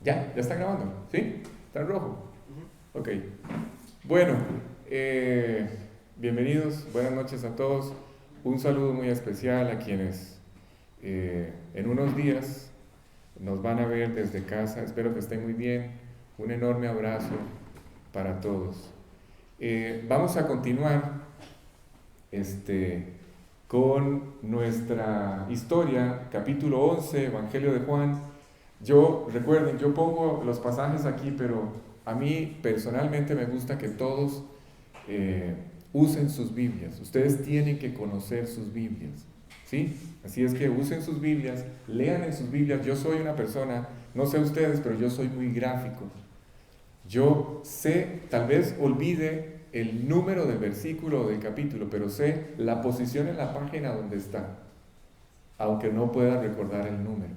Ya está grabando, ¿sí? Está en rojo. Ok. Bueno, bienvenidos, buenas noches a todos. Un saludo muy especial a quienes en unos días nos van a ver desde casa. Espero que estén muy bien. Un enorme abrazo para todos. Vamos a continuar este, con nuestra historia, capítulo 11, Evangelio de Juan. Recuerden, yo pongo los pasajes aquí, pero a mí personalmente me gusta que todos eh, usen sus Biblias. Ustedes tienen que conocer sus Biblias, ¿sí? Así es que usen sus Biblias, lean en sus Biblias. Yo soy una persona, no sé ustedes, pero yo soy muy gráfico. Yo sé, tal vez olvide el número del versículo o del capítulo, pero sé la posición en la página donde está, aunque no pueda recordar el número.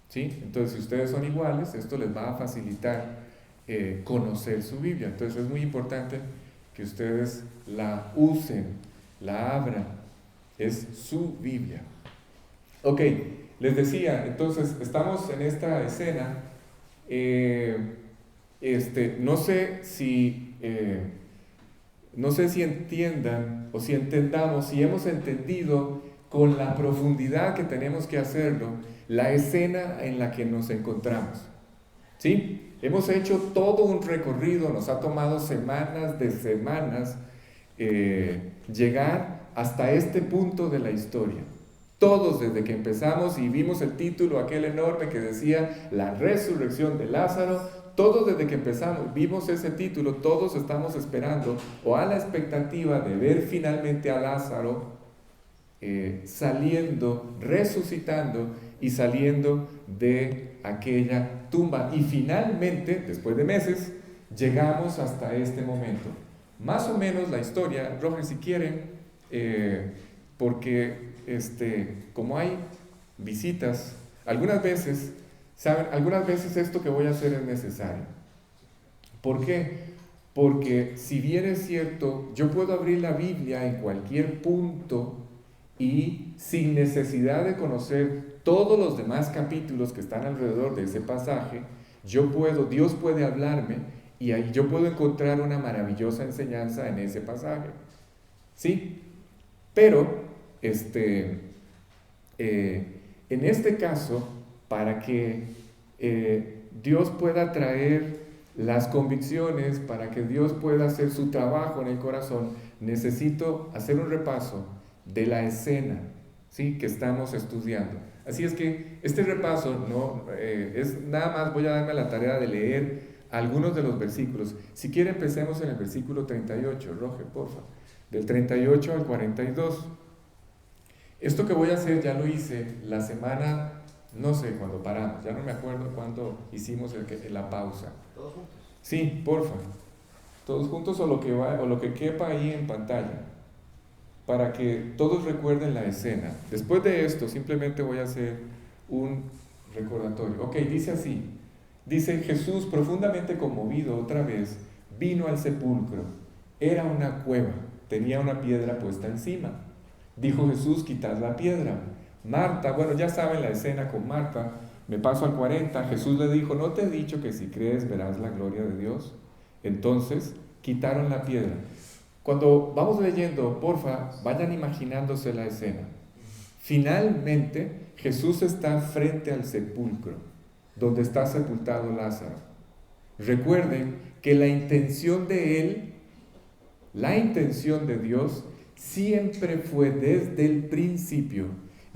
¿Sí? Entonces, si ustedes son iguales, esto les va a facilitar conocer su Biblia. Entonces, es muy importante que ustedes la usen, la abran. Es su Biblia. Ok, les decía, entonces, estamos en esta escena. eh, no sé si no sé si entiendan o si entendamos, si hemos entendido con la profundidad que tenemos que hacerlo, la escena en la que nos encontramos. ¿Sí? Hemos hecho todo un recorrido, nos ha tomado semanas de semanas llegar hasta este punto de la historia. Todos desde que empezamos y vimos el título aquel enorme que decía la resurrección de Lázaro, todos desde que empezamos, vimos ese título, todos estamos esperando o a la expectativa de ver finalmente a Lázaro saliendo, resucitando y saliendo de aquella tumba. Y finalmente, después de meses, llegamos hasta este momento. Más o menos la historia, Roger, si quieren, porque como hay visitas, algunas veces, ¿saben? Algunas veces esto que voy a hacer es necesario. ¿Por qué? Porque si bien es cierto, yo puedo abrir la Biblia en cualquier punto y sin necesidad de conocer todos los demás capítulos que están alrededor de ese pasaje, Dios puede hablarme y ahí yo puedo encontrar una maravillosa enseñanza en ese pasaje. ¿Sí? Pero, en este caso, para que Dios pueda traer las convicciones, para que Dios pueda hacer su trabajo en el corazón, necesito hacer un repaso de la escena, ¿sí?, que estamos estudiando. Así es que este repaso no es nada más, voy a darme la tarea de leer algunos de los versículos. Si quiere empecemos en el versículo 38, Roger, porfa, del 38 al 42. Esto que voy a hacer ya lo hice la semana, no sé cuándo paramos, ya no me acuerdo cuándo hicimos la pausa. ¿Todos juntos? Sí, porfa, todos juntos o lo que quepa ahí en pantalla, para que todos recuerden la escena. Después de esto, simplemente voy a hacer un recordatorio. Ok, dice así, dice Jesús, profundamente conmovido otra vez, vino al sepulcro. Era una cueva, tenía una piedra puesta encima. Dijo Jesús, quitad la piedra. Marta, bueno, ya saben la escena con Marta. Me paso al 40. Jesús le dijo, ¿no te he dicho que si crees verás la gloria de Dios? Entonces quitaron la piedra. Cuando vamos leyendo, porfa, vayan imaginándose la escena. Finalmente, Jesús está frente al sepulcro, donde está sepultado Lázaro. Recuerden que la intención de Él, la intención de Dios, siempre fue desde el principio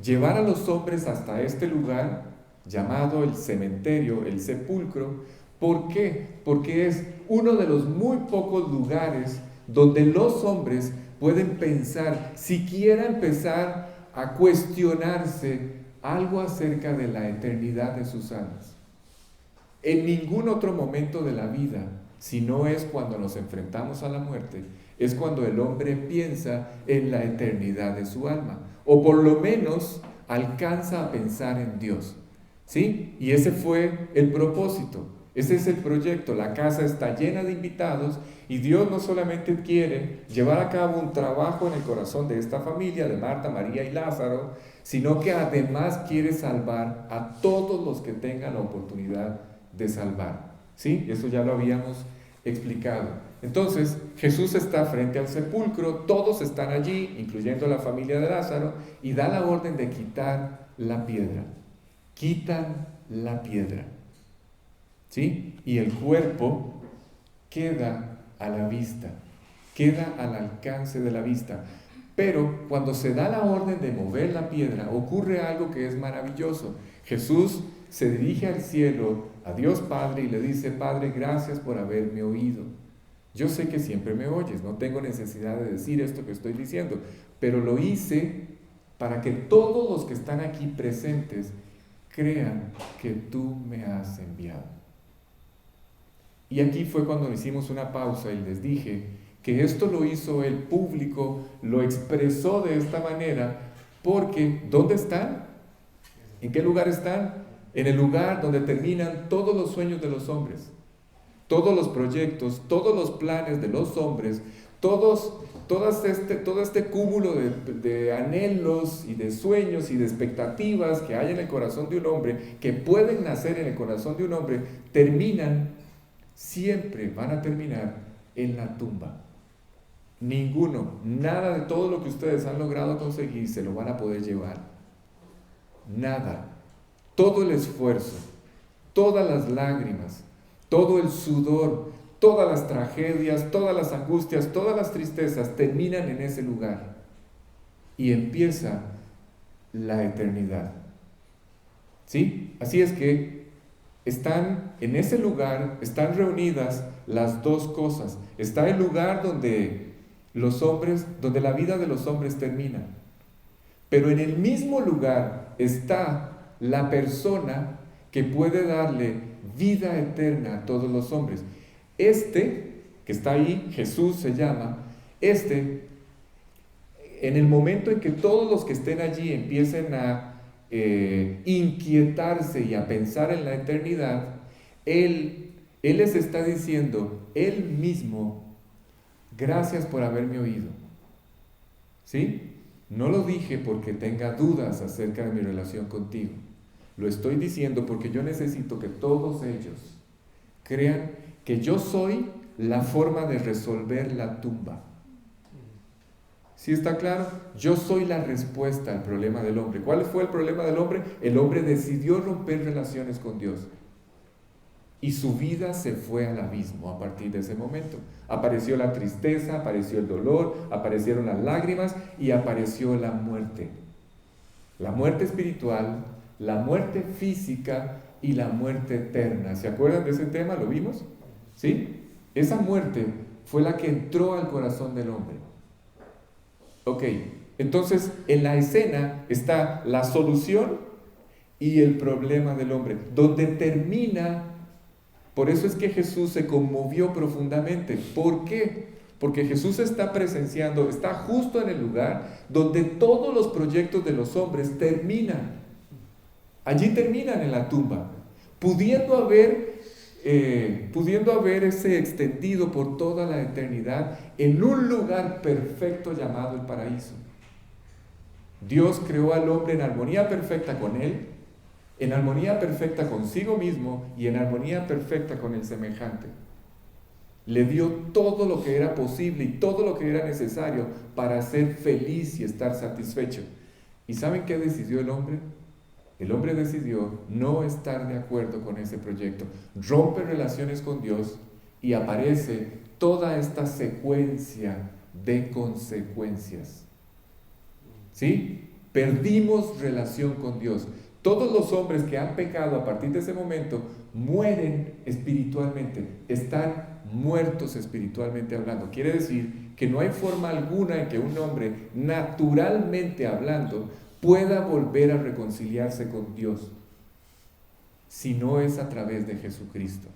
llevar a los hombres hasta este lugar llamado el cementerio, el sepulcro. ¿Por qué? Porque es uno de los muy pocos lugares donde los hombres pueden pensar, siquiera empezar a cuestionarse algo acerca de la eternidad de sus almas. En ningún otro momento de la vida, si no es cuando nos enfrentamos a la muerte, es cuando el hombre piensa en la eternidad de su alma, o por lo menos alcanza a pensar en Dios. ¿Sí? Y ese fue el propósito, ese es el proyecto. La casa está llena de invitados y Dios no solamente quiere llevar a cabo un trabajo en el corazón de esta familia, de Marta, María y Lázaro, sino que además quiere salvar a todos los que tengan la oportunidad de salvar. ¿Sí? Eso ya lo habíamos explicado. Entonces, Jesús está frente al sepulcro, todos están allí, incluyendo la familia de Lázaro, y da la orden de quitar la piedra. Quitan la piedra. ¿Sí? Y el cuerpo queda a la vista, queda al alcance de la vista. Pero cuando se da la orden de mover la piedra, ocurre algo que es maravilloso. Jesús se dirige al cielo, a Dios Padre, y le dice: Padre, gracias por haberme oído. Yo sé que siempre me oyes, no tengo necesidad de decir esto que estoy diciendo, pero lo hice para que todos los que están aquí presentes crean que tú me has enviado. Y aquí fue cuando hicimos una pausa y les dije que esto lo hizo el público, lo expresó de esta manera, porque ¿dónde están? ¿En qué lugar están? En el lugar donde terminan todos los sueños de los hombres, todos los proyectos, todos los planes de los hombres, todo este cúmulo de anhelos y de sueños y de expectativas que hay en el corazón de un hombre, que pueden nacer en el corazón de un hombre, siempre van a terminar en la tumba. Ninguno, nada de todo lo que ustedes han logrado conseguir se lo van a poder llevar. Nada. Todo el esfuerzo, todas las lágrimas, todo el sudor, todas las tragedias, todas las angustias, todas las tristezas terminan en ese lugar. Y empieza la eternidad. ¿Sí? Así es que están en ese lugar, están reunidas las dos cosas. Está el lugar donde donde la vida de los hombres termina. Pero en el mismo lugar está la persona que puede darle vida eterna a todos los hombres. Que está ahí, Jesús se llama, en el momento en que todos los que estén allí empiecen a inquietarse y a pensar en la eternidad, Él les está diciendo, Él mismo: gracias por haberme oído. ¿Sí? No lo dije porque tenga dudas acerca de mi relación contigo. Lo estoy diciendo porque yo necesito que todos ellos crean que yo soy la forma de resolver la tumba. ¿Sí está claro? Yo soy la respuesta al problema del hombre. ¿Cuál fue el problema del hombre? El hombre decidió romper relaciones con Dios. Y su vida se fue al abismo a partir de ese momento. Apareció la tristeza, apareció el dolor, aparecieron las lágrimas y apareció la muerte. La muerte espiritual, la muerte física y la muerte eterna. ¿Se acuerdan de ese tema? ¿Lo vimos? ¿Sí? Esa muerte fue la que entró al corazón del hombre. Ok, entonces en la escena está la solución y el problema del hombre, donde termina. Por eso es que Jesús se conmovió profundamente. ¿Por qué? Porque Jesús está presenciando, está justo en el lugar donde todos los proyectos de los hombres terminan. Allí terminan en la tumba, pudiendo haberse extendido por toda la eternidad en un lugar perfecto llamado el paraíso. Dios creó al hombre en armonía perfecta con él, en armonía perfecta consigo mismo y en armonía perfecta con el semejante. Le dio todo lo que era posible y todo lo que era necesario para ser feliz y estar satisfecho. ¿Y saben qué decidió el hombre? El hombre decidió no estar de acuerdo con ese proyecto. Rompe relaciones con Dios y aparece toda esta secuencia de consecuencias. ¿Sí? Perdimos relación con Dios. Todos los hombres que han pecado a partir de ese momento mueren espiritualmente, están muertos espiritualmente hablando. Quiere decir que no hay forma alguna en que un hombre, naturalmente hablando, pueda volver a reconciliarse con Dios, si no es a través de Jesucristo.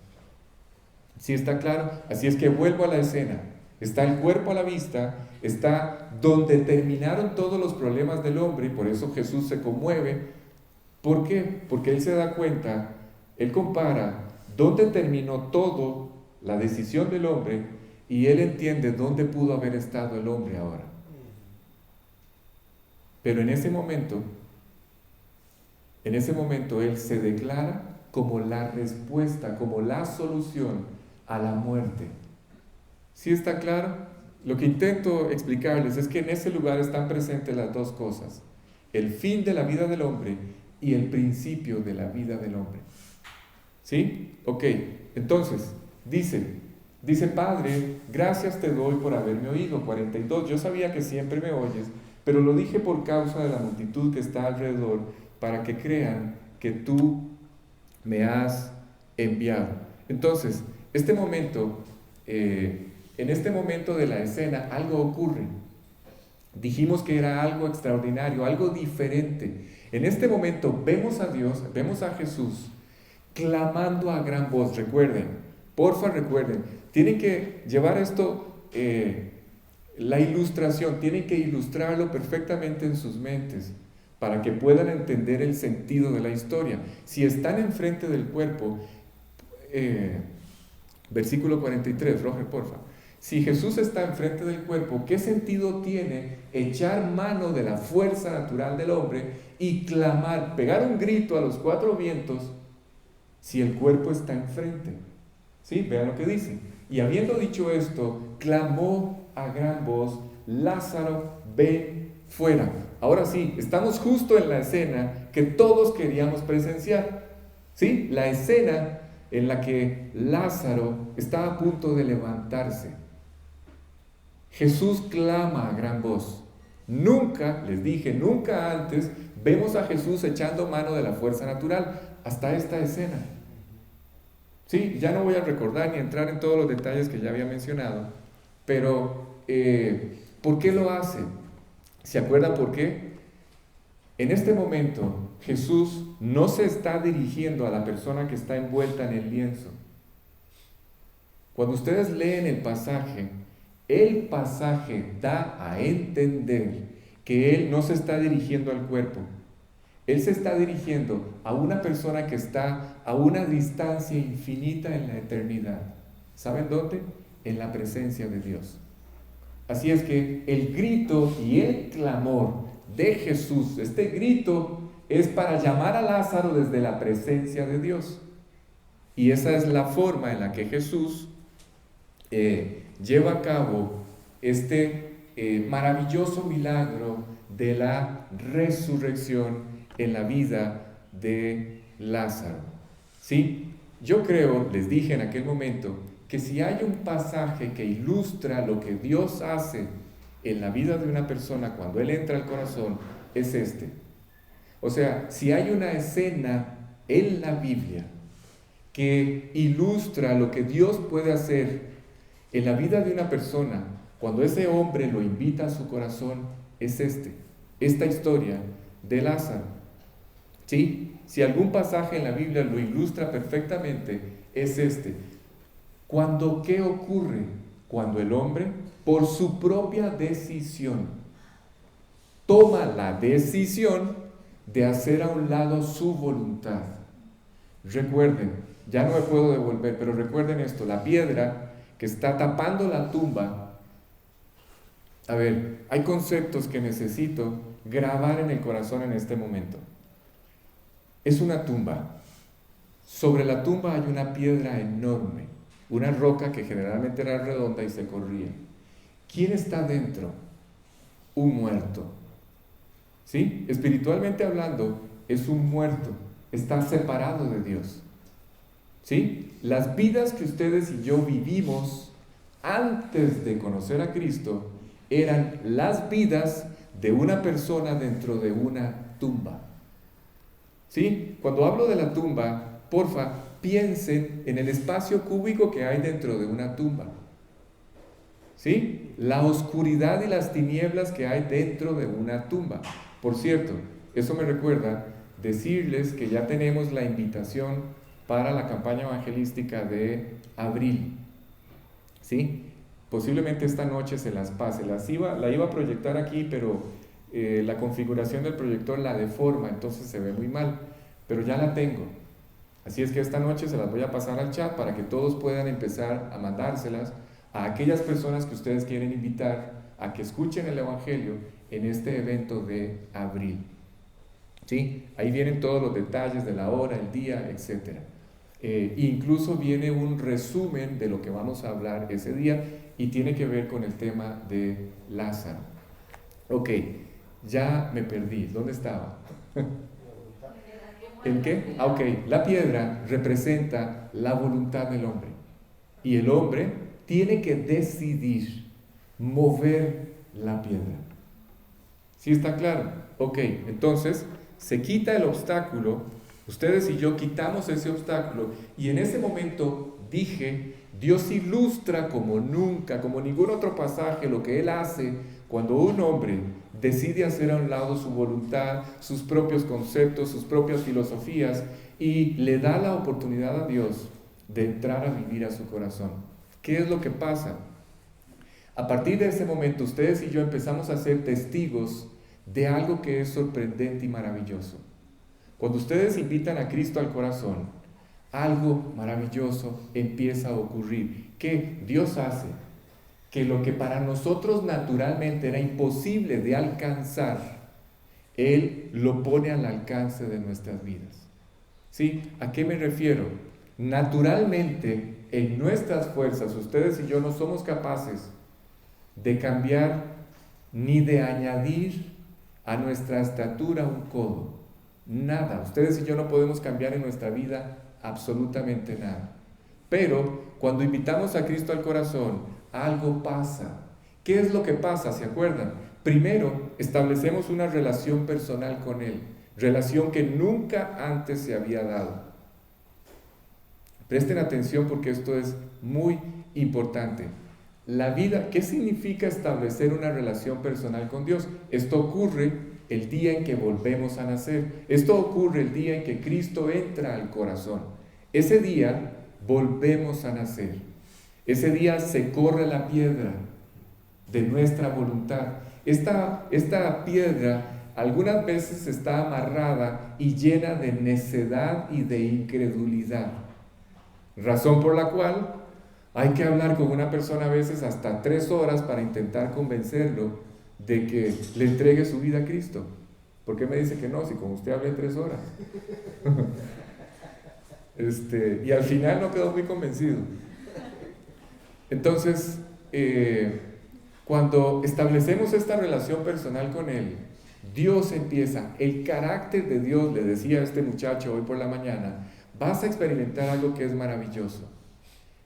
¿Sí está claro? Así es que vuelvo a la escena. Está el cuerpo a la vista, está donde terminaron todos los problemas del hombre, y por eso Jesús se conmueve. ¿Por qué? Porque Él se da cuenta, Él compara dónde terminó todo, la decisión del hombre, y Él entiende dónde pudo haber estado el hombre ahora. Pero en ese momento Él se declara como la respuesta, como la solución a la muerte. ¿Sí está claro? Lo que intento explicarles es que en ese lugar están presentes las dos cosas: el fin de la vida del hombre y el principio de la vida del hombre. ¿Sí? Ok, entonces, dice Padre, gracias te doy por haberme oído. 42, yo sabía que siempre me oyes, pero lo dije por causa de la multitud que está alrededor, para que crean que tú me has enviado. Entonces, en este momento de la escena, algo ocurre. Dijimos que era algo extraordinario, algo diferente. En este momento vemos a Dios, vemos a Jesús clamando a gran voz. Recuerden, porfa recuerden, tienen que llevar esto, la ilustración, tienen que ilustrarlo perfectamente en sus mentes para que puedan entender el sentido de la historia. Si están enfrente del cuerpo, versículo 43, Roger, porfa. Si Jesús está enfrente del cuerpo, ¿qué sentido tiene echar mano de la fuerza natural del hombre y clamar, pegar un grito a los cuatro vientos si el cuerpo está enfrente? ¿Sí? Vean lo que dice. Y habiendo dicho esto, clamó a gran voz, Lázaro, ven fuera. Ahora sí, estamos justo en la escena que todos queríamos presenciar. ¿Sí? La escena en la que Lázaro está a punto de levantarse. Jesús clama a gran voz. Nunca, les dije, nunca antes vemos a Jesús echando mano de la fuerza natural hasta esta escena. Sí, ya no voy a recordar ni entrar en todos los detalles que ya había mencionado, pero ¿por qué lo hace? ¿Se acuerdan por qué? En este momento Jesús no se está dirigiendo a la persona que está envuelta en el lienzo. Cuando ustedes leen el pasaje da a entender que Él no se está dirigiendo al cuerpo. Él se está dirigiendo a una persona que está a una distancia infinita en la eternidad. ¿Saben dónde? En la presencia de Dios. Así es que el grito y el clamor de Jesús, este grito es para llamar a Lázaro desde la presencia de Dios. Y esa es la forma en la que Jesús lleva a cabo este maravilloso milagro de la resurrección en la vida de Lázaro. ¿Sí? Yo creo, les dije en aquel momento, que si hay un pasaje que ilustra lo que Dios hace en la vida de una persona cuando Él entra al corazón, es este. O sea, si hay una escena en la Biblia que ilustra lo que Dios puede hacer en la vida de una persona cuando ese hombre lo invita a su corazón, es esta historia de Lázaro. ¿Sí? Si algún pasaje en la Biblia lo ilustra perfectamente, es este. ¿Qué ocurre? Cuando el hombre, por su propia decisión, toma la decisión de hacer a un lado su voluntad. Recuerden, ya no me puedo devolver, pero recuerden esto, la piedra que está tapando la tumba. A ver, hay conceptos que necesito grabar en el corazón en este momento. Es una tumba. Sobre la tumba hay una piedra enorme, una roca que generalmente era redonda y se corría. ¿Quién está dentro? Un muerto. ¿Sí? Espiritualmente hablando, es un muerto. Está separado de Dios. ¿Sí? Las vidas que ustedes y yo vivimos antes de conocer a Cristo eran las vidas de una persona dentro de una tumba. ¿Sí? Cuando hablo de la tumba, porfa, piensen en el espacio cúbico que hay dentro de una tumba. ¿Sí? La oscuridad y las tinieblas que hay dentro de una tumba. Por cierto, eso me recuerda decirles que ya tenemos la invitación para la campaña evangelística de abril. ¿Sí? Posiblemente esta noche se las pase. La iba a proyectar aquí, pero la configuración del proyector la deforma, entonces se ve muy mal. Pero ya la tengo. Así es que esta noche se las voy a pasar al chat para que todos puedan empezar a mandárselas a aquellas personas que ustedes quieren invitar a que escuchen el Evangelio en este evento de abril. ¿sí? Ahí vienen todos los detalles de la hora, el día, etc. Incluso viene un resumen de lo que vamos a hablar ese día y tiene que ver con el tema de Lázaro. Ok, ya me perdí. ¿Dónde estaba? ¿El qué? Ah, ok. La piedra representa la voluntad del hombre. Y el hombre tiene que decidir mover la piedra. ¿Sí está claro? Ok, entonces se quita el obstáculo. Ustedes y yo quitamos ese obstáculo. Y en ese momento dije, Dios ilustra como nunca, como ningún otro pasaje, lo que Él hace cuando un hombre decide hacer a un lado su voluntad, sus propios conceptos, sus propias filosofías, y le da la oportunidad a Dios de entrar a vivir a su corazón. ¿Qué es lo que pasa? A partir de ese momento, ustedes y yo empezamos a ser testigos de algo que es sorprendente y maravilloso. Cuando ustedes invitan a Cristo al corazón, algo maravilloso empieza a ocurrir. ¿Qué Dios hace? Que lo que para nosotros naturalmente era imposible de alcanzar, Él lo pone al alcance de nuestras vidas. ¿Sí? ¿A qué me refiero? Naturalmente, en nuestras fuerzas, ustedes y yo no somos capaces de cambiar ni de añadir a nuestra estatura un codo. Nada. Ustedes y yo no podemos cambiar en nuestra vida absolutamente nada. Pero cuando invitamos a Cristo al corazón, algo pasa. ¿Qué es lo que pasa? ¿Se acuerdan? Primero, establecemos una relación personal con Él, relación que nunca antes se había dado. Presten atención porque esto es muy importante. La vida, ¿qué significa establecer una relación personal con Dios? Esto ocurre el día en que volvemos a nacer. Esto ocurre el día en que Cristo entra al corazón. Ese día volvemos a nacer. Ese día se corre la piedra de nuestra voluntad. Esta piedra algunas veces está amarrada y llena de necedad y de incredulidad. Razón por la cual hay que hablar con una persona a veces hasta 3 horas para intentar convencerlo de que le entregue su vida a Cristo. ¿Por qué me dice que no? Si con usted hablé 3 horas. Y al final no quedó muy convencido. Entonces, cuando establecemos esta relación personal con Él, Dios empieza, el carácter de Dios, le decía a este muchacho hoy por la mañana, vas a experimentar algo que es maravilloso.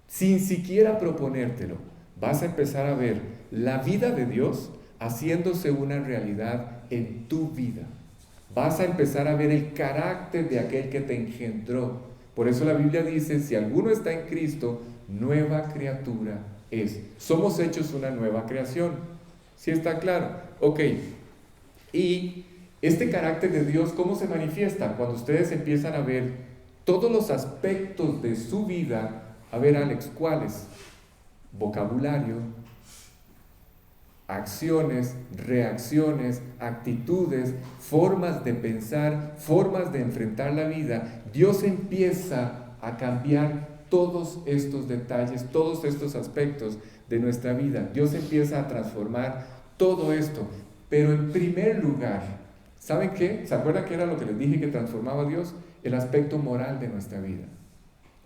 Sin siquiera proponértelo, vas a empezar a ver la vida de Dios haciéndose una realidad en tu vida. Vas a empezar a ver el carácter de aquel que te engendró. Por eso la Biblia dice, si alguno está en Cristo, nueva criatura es. Somos hechos una nueva creación. ¿Sí está claro? Ok. Y este carácter de Dios, ¿cómo se manifiesta? Cuando ustedes empiezan a ver todos los aspectos de su vida. A ver, Alex, ¿cuáles? Vocabulario, acciones, reacciones, actitudes, formas de pensar, formas de enfrentar la vida. Dios empieza a cambiar todos estos detalles, todos estos aspectos de nuestra vida. Dios empieza a transformar todo esto. Pero en primer lugar, ¿saben qué? ¿Se acuerdan qué era lo que les dije que transformaba a Dios? El aspecto moral de nuestra vida.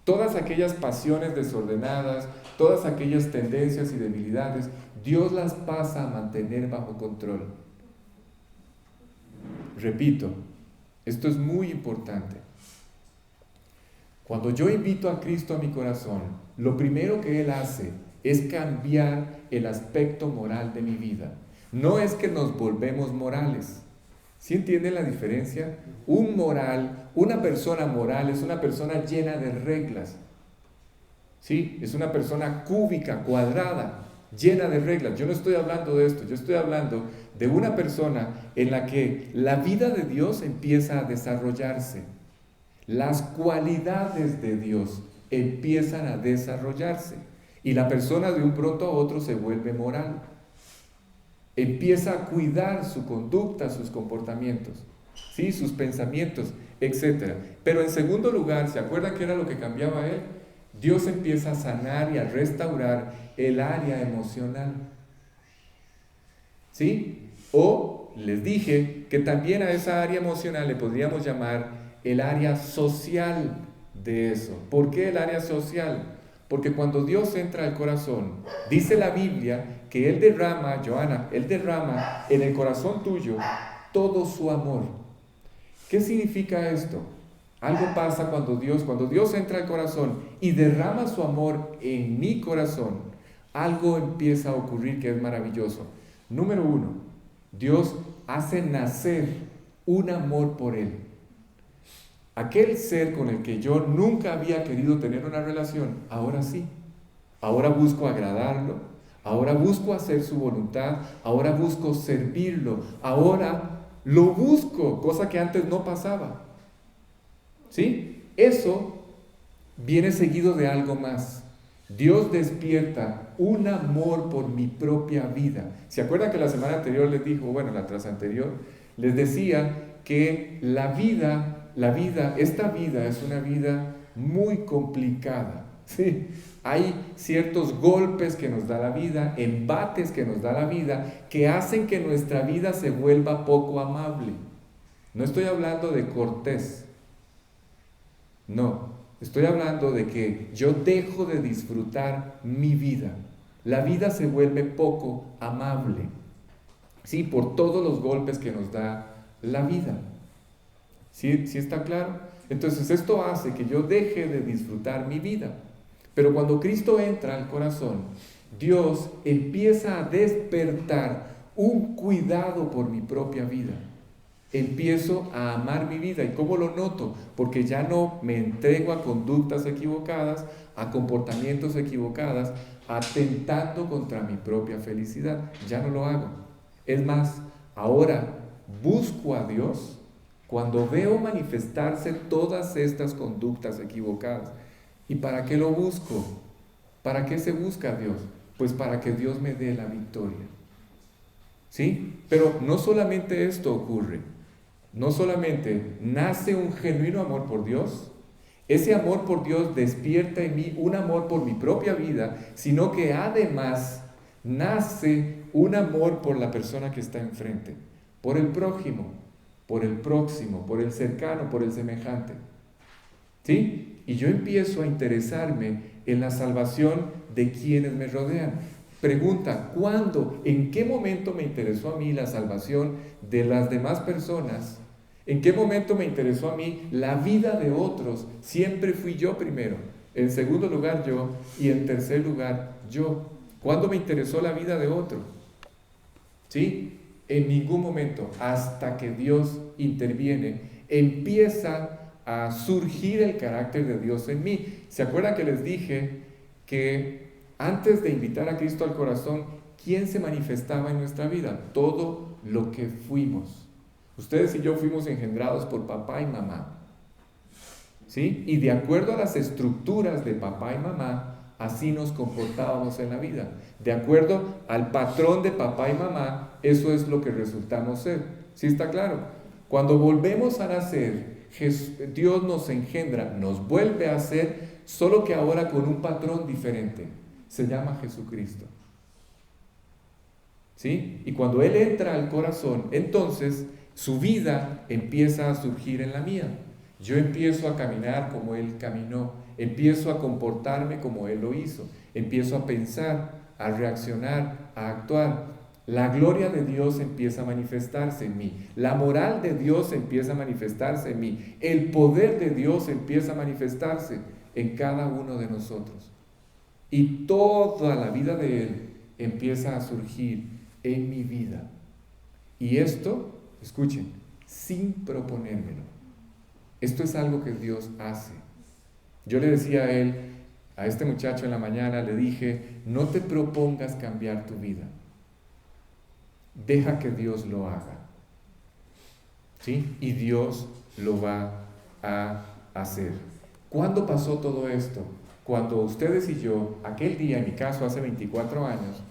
Todas aquellas pasiones desordenadas, todas aquellas tendencias y debilidades, Dios las pasa a mantener bajo control. Repito, esto es muy importante. Cuando yo invito a Cristo a mi corazón, lo primero que Él hace es cambiar el aspecto moral de mi vida. No es que nos volvemos morales. ¿Sí entienden la diferencia? Una persona moral es una persona llena de reglas. ¿Sí? Es una persona cúbica, cuadrada, llena de reglas. Yo no estoy hablando de esto, yo estoy hablando de una persona en la que la vida de Dios empieza a desarrollarse. Las cualidades de Dios empiezan a desarrollarse. Y la persona de un pronto a otro se vuelve moral. Empieza a cuidar su conducta, sus comportamientos, ¿sí? Sus pensamientos, etc. Pero en segundo lugar, ¿se acuerdan qué era lo que cambiaba a él? Dios empieza a sanar y a restaurar el área emocional. ¿Sí? O, les dije, que también a esa área emocional le podríamos llamar el área social de eso. ¿Por qué el área social? Porque cuando Dios entra al corazón, dice la Biblia que Él derrama, Joana, Él derrama en el corazón tuyo todo su amor. ¿Qué significa esto? Algo pasa cuando Dios entra al corazón y derrama su amor en mi corazón, algo empieza a ocurrir que es maravilloso. Número uno, Dios hace nacer un amor por Él. Aquel ser con el que yo nunca había querido tener una relación, ahora sí. Ahora busco agradarlo, ahora busco hacer su voluntad, ahora busco servirlo, ahora lo busco, cosa que antes no pasaba. ¿Sí? Eso viene seguido de algo más. Dios despierta un amor por mi propia vida. ¿Se acuerdan que la semana anterior les dijo, bueno, la tras anterior, les decía que esta vida es una vida muy complicada? ¿Sí? Hay ciertos golpes que nos da la vida, embates que nos da la vida, que hacen que nuestra vida se vuelva poco amable. No estoy hablando de cortés. No, estoy hablando de que yo dejo de disfrutar mi vida. La vida se vuelve poco amable, ¿sí? Por todos los golpes que nos da la vida. ¿Sí? ¿Sí está claro? Entonces esto hace que yo deje de disfrutar mi vida. Pero cuando Cristo entra al corazón, Dios empieza a despertar un cuidado por mi propia vida. Empiezo a amar mi vida. ¿Y cómo lo noto? Porque ya no me entrego a conductas equivocadas, a comportamientos equivocados, atentando contra mi propia felicidad. Ya no lo hago. Es más, ahora busco a Dios cuando veo manifestarse todas estas conductas equivocadas. ¿Y para qué lo busco? ¿Para qué se busca a Dios? Pues para que Dios me dé la victoria. ¿Sí? Pero no solamente esto ocurre. No solamente nace un genuino amor por Dios, ese amor por Dios despierta en mí un amor por mi propia vida, sino que además nace un amor por la persona que está enfrente, por el prójimo, por el próximo, por el cercano, por el semejante. ¿Sí? Y yo empiezo a interesarme en la salvación de quienes me rodean. Pregunta, ¿cuándo? ¿En qué momento me interesó a mí la salvación de las demás personas? ¿En qué momento me interesó a mí la vida de otros? Siempre fui yo primero. En segundo lugar yo y en tercer lugar yo. ¿Cuándo me interesó la vida de otro? ¿Sí? En ningún momento. Hasta que Dios interviene, empieza a surgir el carácter de Dios en mí. ¿Se acuerdan que les dije que antes de invitar a Cristo al corazón, ¿quién se manifestaba en nuestra vida? Todo lo que fuimos. Ustedes y yo fuimos engendrados por papá y mamá. ¿Sí? Y de acuerdo a las estructuras de papá y mamá, así nos comportábamos en la vida. De acuerdo al patrón de papá y mamá, eso es lo que resultamos ser. ¿Sí está claro? Cuando volvemos a nacer, Dios nos engendra, nos vuelve a ser, solo que ahora con un patrón diferente. Se llama Jesucristo. ¿Sí? Y cuando Él entra al corazón, entonces su vida empieza a surgir en la mía. Yo empiezo a caminar como Él caminó, empiezo a comportarme como Él lo hizo, empiezo a pensar, a reaccionar, a actuar. La gloria de Dios empieza a manifestarse en mí, la moral de Dios empieza a manifestarse en mí, el poder de Dios empieza a manifestarse en cada uno de nosotros. Y toda la vida de Él empieza a surgir en mi vida. Y esto, escuchen, sin proponérmelo. Esto es algo que Dios hace. Yo le decía a él, a este muchacho en la mañana, le dije, no te propongas cambiar tu vida. Deja que Dios lo haga. ¿Sí? Y Dios lo va a hacer. ¿Cuándo pasó todo esto? Cuando ustedes y yo, aquel día, en mi caso hace 24 años,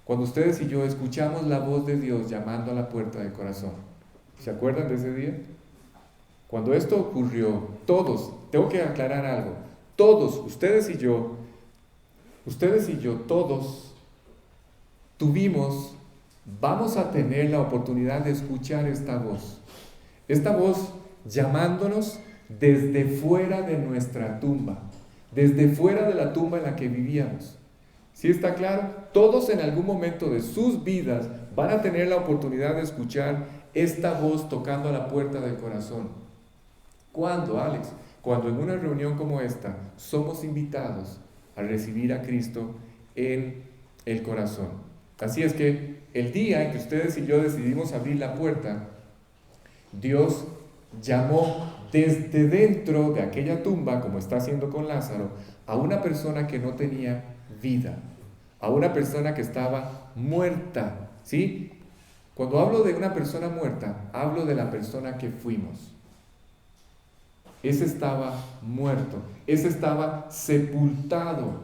cuando ustedes y yo escuchamos la voz de Dios llamando a la puerta del corazón. ¿Se acuerdan de ese día? Cuando esto ocurrió, todos, tengo que aclarar algo, todos, ustedes y yo, todos tuvimos vamos a tener la oportunidad de escuchar esta voz. Esta voz llamándonos desde fuera de nuestra tumba, desde fuera de la tumba en la que vivíamos. ¿Sí está claro? Todos en algún momento de sus vidas van a tener la oportunidad de escuchar esta voz tocando a la puerta del corazón. ¿Cuándo, Alex? Cuando en una reunión como esta somos invitados a recibir a Cristo en el corazón. Así es que el día en que ustedes y yo decidimos abrir la puerta, Dios llamó desde dentro de aquella tumba, como está haciendo con Lázaro, a una persona que no tenía vida, a una persona que estaba muerta, ¿sí? Cuando hablo de una persona muerta, hablo de la persona que fuimos. Ese estaba muerto, ese estaba sepultado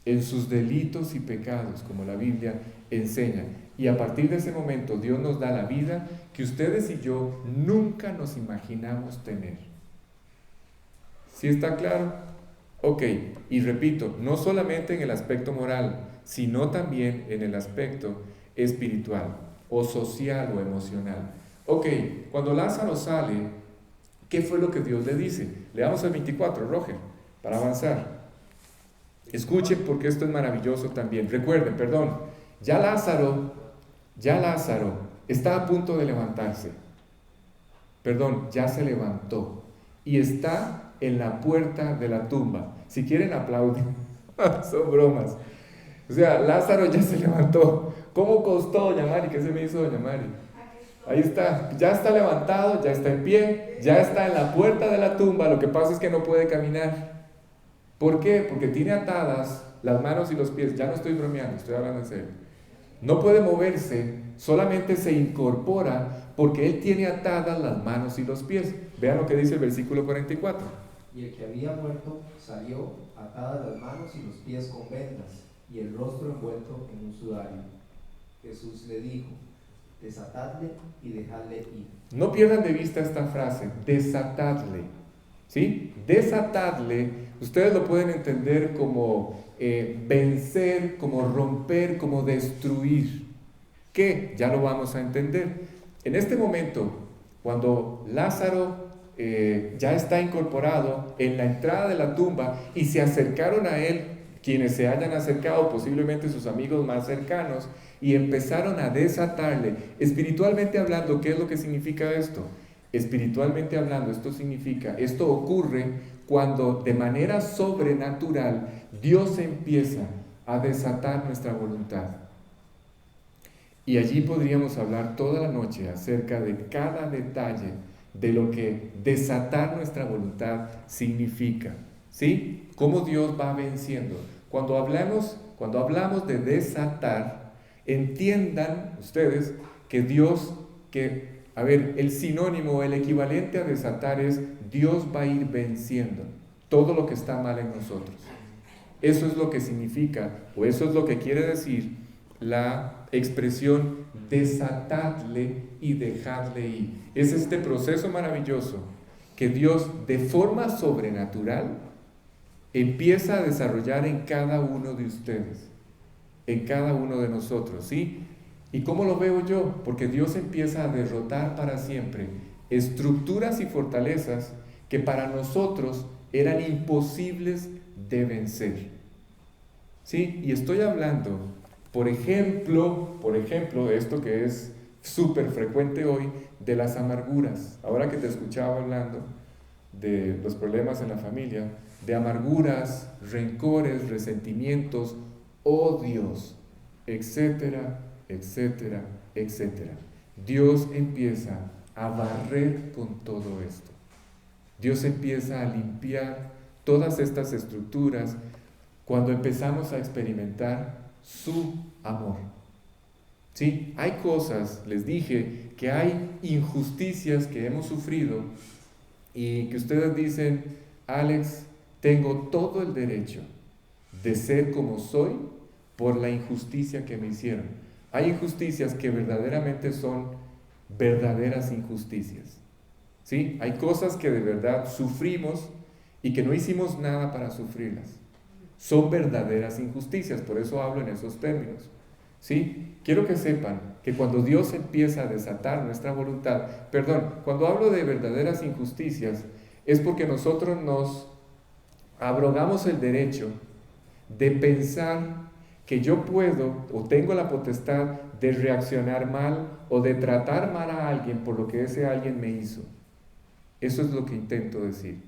en sus delitos y pecados, como la Biblia enseña. Y a partir de ese momento Dios nos da la vida que ustedes y yo nunca nos imaginamos tener. ¿Sí está claro? Ok, y repito, no solamente en el aspecto moral, sino también en el aspecto espiritual, o social, o emocional. Ok, cuando Lázaro sale, ¿qué fue lo que Dios le dice? Leamos el 24, Roger, para avanzar. Escuchen porque esto es maravilloso también. Recuerden, perdón, ya Lázaro está a punto de levantarse. Perdón, ya se levantó y está en la puerta de la tumba. Si quieren aplauden, son bromas. O sea, Lázaro ya se levantó. ¿Cómo costó, doña Mari? ¿Qué se me hizo, doña Mari? Ahí está, ya está levantado, ya está en pie, ya está en la puerta de la tumba. Lo que pasa es que no puede caminar. ¿Por qué? Porque tiene atadas las manos y los pies. Ya no estoy bromeando, estoy hablando en serio. No puede moverse, solamente se incorpora porque él tiene atadas las manos y los pies. Vean lo que dice el versículo 44. Y el que había muerto salió atadas las manos y los pies con vendas y el rostro envuelto en un sudario. Jesús le dijo: desatadle y dejadle ir. No pierdan de vista esta frase, desatadle. ¿Sí? Desatadle, ustedes lo pueden entender como vencer, como romper, como destruir. ¿Qué? Ya lo vamos a entender. En este momento, cuando Lázaro ya está incorporado en la entrada de la tumba y se acercaron a él, quienes se hayan acercado, posiblemente sus amigos más cercanos, y empezaron a desatarle, espiritualmente hablando, ¿qué es lo que significa esto? Espiritualmente hablando, esto ocurre cuando de manera sobrenatural Dios empieza a desatar nuestra voluntad. Y allí podríamos hablar toda la noche acerca de cada detalle de lo que desatar nuestra voluntad significa, ¿sí? Cómo Dios va venciendo. Cuando hablamos de desatar, entiendan ustedes que el sinónimo, el equivalente a desatar es Dios va a ir venciendo todo lo que está mal en nosotros. Eso es lo que significa, o eso es lo que quiere decir la expresión desatadle y dejadle ir. Es este proceso maravilloso que Dios de forma sobrenatural empieza a desarrollar en cada uno de ustedes, en cada uno de nosotros, ¿sí? ¿Y cómo lo veo yo? Porque Dios empieza a derrotar para siempre estructuras y fortalezas que para nosotros eran imposibles de vencer. ¿Sí? Y estoy hablando, por ejemplo, esto que es súper frecuente hoy, de las amarguras. Ahora que te escuchaba hablando de los problemas en la familia, de amarguras, rencores, resentimientos, odios, etcétera, etcétera, etcétera. Dios empieza a barrer con todo esto. Dios empieza a limpiar todas estas estructuras cuando empezamos a experimentar su amor. ¿Sí? Hay cosas, les dije, que hay injusticias que hemos sufrido y que ustedes dicen, Alex, tengo todo el derecho de ser como soy por la injusticia que me hicieron. Hay injusticias que verdaderamente son verdaderas injusticias. ¿Sí? Hay cosas que de verdad sufrimos y que no hicimos nada para sufrirlas. Son verdaderas injusticias, por eso hablo en esos términos. ¿Sí? Quiero que sepan que cuando Dios empieza a desatar nuestra voluntad, perdón, cuando hablo de verdaderas injusticias, es porque nosotros nos abrogamos el derecho de pensar que yo puedo o tengo la potestad de reaccionar mal o de tratar mal a alguien por lo que ese alguien me hizo. Eso es lo que intento decir.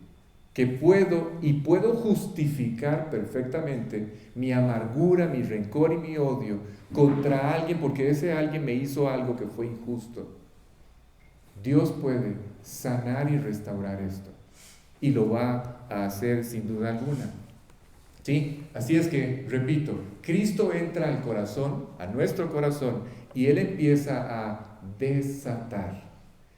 Que puedo justificar perfectamente mi amargura, mi rencor y mi odio contra alguien porque ese alguien me hizo algo que fue injusto. Dios puede sanar y restaurar esto y lo va a hacer sin duda alguna. ¿Sí? Así es que, repito, Cristo entra al corazón, a nuestro corazón, y Él empieza a desatar.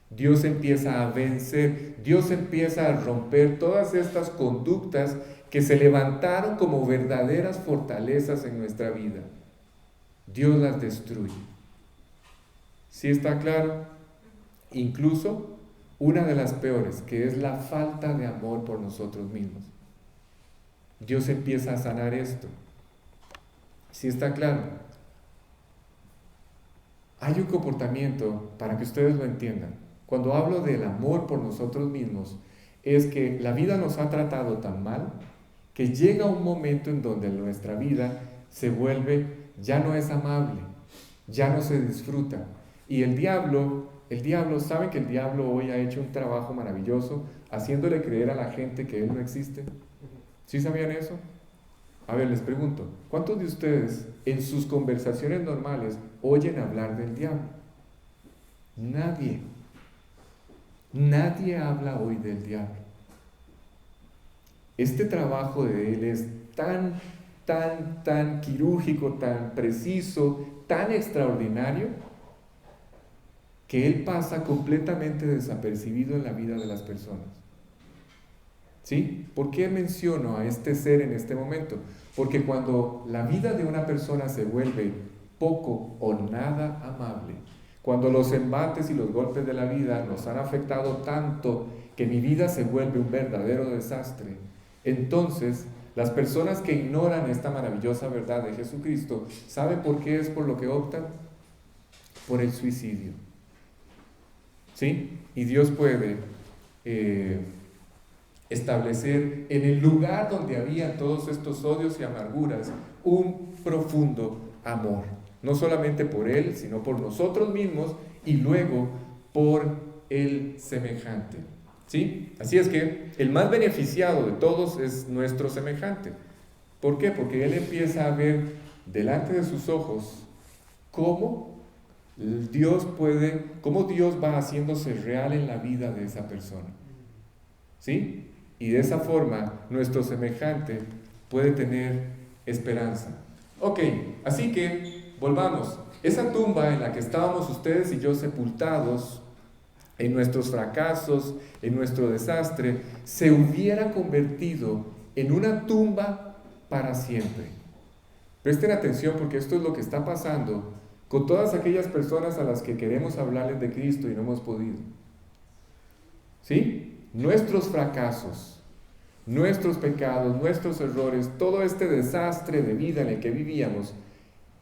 Dios empieza a vencer, Dios empieza a romper todas estas conductas que se levantaron como verdaderas fortalezas en nuestra vida. Dios las destruye. ¿Sí está claro? Incluso una de las peores, que es la falta de amor por nosotros mismos. Dios empieza a sanar esto. ¿Sí está claro? Hay un comportamiento, para que ustedes lo entiendan. Cuando hablo del amor por nosotros mismos, es que la vida nos ha tratado tan mal que llega un momento en donde nuestra vida se vuelve, ya no es amable, ya no se disfruta. Y el diablo, ¿saben que el diablo hoy ha hecho un trabajo maravilloso haciéndole creer a la gente que él no existe? ¿Sí sabían eso? A ver, les pregunto, ¿cuántos de ustedes en sus conversaciones normales oyen hablar del diablo? Nadie. Nadie habla hoy del diablo. Este trabajo de él es tan quirúrgico, tan preciso, tan extraordinario, que él pasa completamente desapercibido en la vida de las personas. ¿Sí? ¿Por qué menciono a este ser en este momento? Porque cuando la vida de una persona se vuelve poco o nada amable, cuando los embates y los golpes de la vida nos han afectado tanto que mi vida se vuelve un verdadero desastre, entonces las personas que ignoran esta maravillosa verdad de Jesucristo, ¿saben por qué es por lo que optan? Por el suicidio. ¿Sí? Y Dios puede establecer en el lugar donde había todos estos odios y amarguras un profundo amor, no solamente por Él, sino por nosotros mismos y luego por el semejante. ¿Sí? Así es que el más beneficiado de todos es nuestro semejante. ¿Por qué? Porque Él empieza a ver delante de sus ojos cómo Dios va haciéndose real en la vida de esa persona. ¿Sí? Y de esa forma nuestro semejante puede tener esperanza. Ok, así que volvamos. Esa tumba en la que estábamos ustedes y yo sepultados, en nuestros fracasos, en nuestro desastre, se hubiera convertido en una tumba para siempre. Presten atención porque esto es lo que está pasando con todas aquellas personas a las que queremos hablarles de Cristo y no hemos podido. ¿Sí? Nuestros fracasos, nuestros pecados, nuestros errores, todo este desastre de vida en el que vivíamos,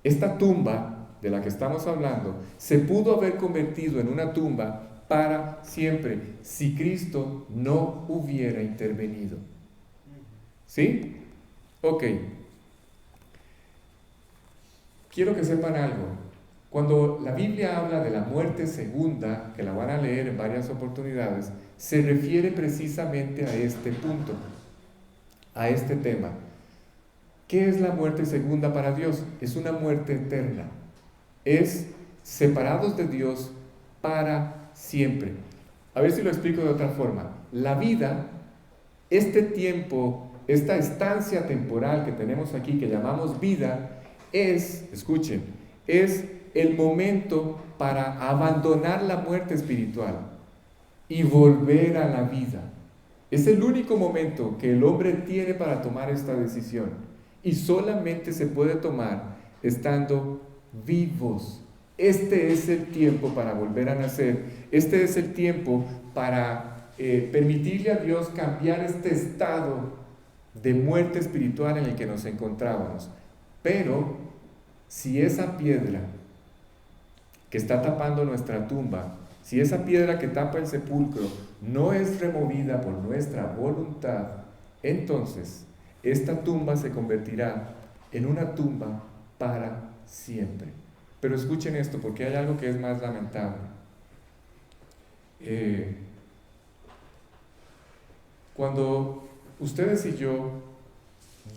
esta tumba de la que estamos hablando, se pudo haber convertido en una tumba para siempre si Cristo no hubiera intervenido. ¿Sí? Ok. Quiero que sepan algo. Cuando la Biblia habla de la muerte segunda, que la van a leer en varias oportunidades, se refiere precisamente a este punto, a este tema. ¿Qué es la muerte segunda para Dios? Es una muerte eterna. Es separados de Dios para siempre. A ver si lo explico de otra forma. La vida, este tiempo, esta estancia temporal que tenemos aquí, que llamamos vida, escuchen, es el momento para abandonar la muerte espiritual y volver a la vida. Es el único momento que el hombre tiene para tomar esta decisión y solamente se puede tomar estando vivos. Este es el tiempo para volver a nacer. Este es el tiempo para permitirle a Dios cambiar este estado de muerte espiritual en el que nos encontrábamos. Pero si esa piedra que está tapando nuestra tumba, si esa piedra que tapa el sepulcro no es removida por nuestra voluntad, entonces esta tumba se convertirá en una tumba para siempre. Pero escuchen esto, porque hay algo que es más lamentable. Cuando ustedes y yo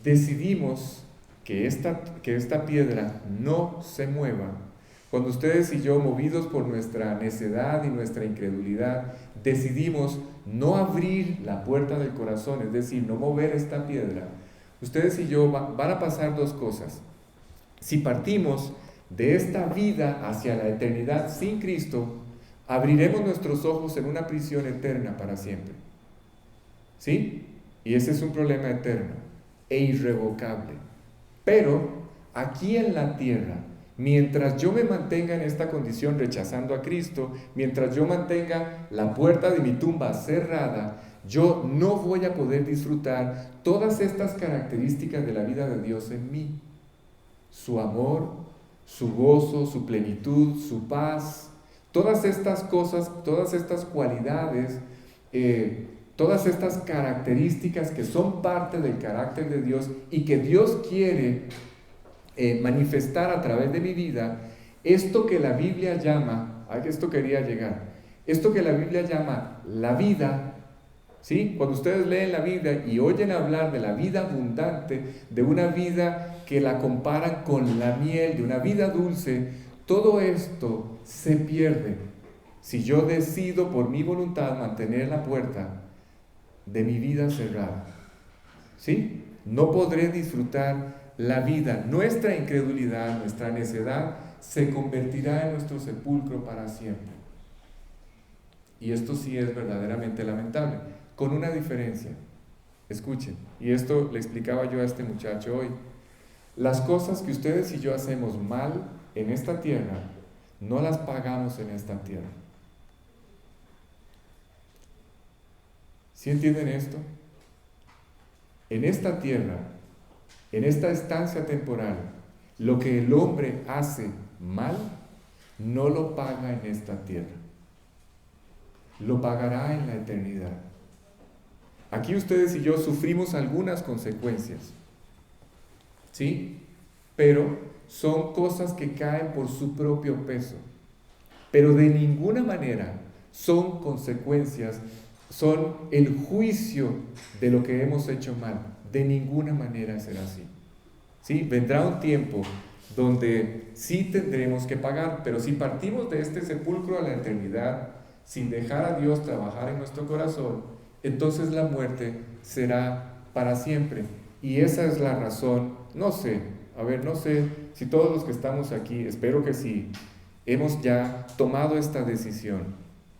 decidimos que esta piedra no se mueva, cuando ustedes y yo, movidos por nuestra necedad y nuestra incredulidad, decidimos no abrir la puerta del corazón, es decir, no mover esta piedra, ustedes y yo van a pasar dos cosas. Si partimos de esta vida hacia la eternidad sin Cristo, abriremos nuestros ojos en una prisión eterna para siempre. ¿Sí? Y ese es un problema eterno e irrevocable. Pero aquí en la tierra, mientras yo me mantenga en esta condición rechazando a Cristo, mientras yo mantenga la puerta de mi tumba cerrada, yo no voy a poder disfrutar todas estas características de la vida de Dios en mí. Su amor, su gozo, su plenitud, su paz, todas estas cosas, todas estas cualidades, todas estas características que son parte del carácter de Dios y que Dios quiere manifestar a través de mi vida, esto que la Biblia llama, a esto quería llegar, esto que la Biblia llama la vida, ¿sí? Cuando ustedes leen la Biblia y oyen hablar de la vida abundante, de una vida que la comparan con la miel, de una vida dulce, todo esto se pierde si yo decido por mi voluntad mantener la puerta de mi vida cerrada. ¿Sí? No podré disfrutar la vida. Nuestra incredulidad, nuestra necedad se convertirá en nuestro sepulcro para siempre. Y esto sí es verdaderamente lamentable, con una diferencia. Escuchen, y esto le explicaba yo a este muchacho hoy. Las cosas que ustedes y yo hacemos mal en esta tierra, no las pagamos en esta tierra. ¿Sí entienden esto? En esta tierra, en esta estancia temporal, lo que el hombre hace mal, no lo paga en esta tierra. Lo pagará en la eternidad. Aquí ustedes y yo sufrimos algunas consecuencias, ¿sí? Pero son cosas que caen por su propio peso. Pero de ninguna manera son consecuencias, son el juicio de lo que hemos hecho mal. De ninguna manera será así. ¿Sí? Vendrá un tiempo donde sí tendremos que pagar, pero si partimos de este sepulcro a la eternidad, sin dejar a Dios trabajar en nuestro corazón, entonces la muerte será para siempre. Y esa es la razón, no sé si todos los que estamos aquí, espero que sí, hemos ya tomado esta decisión.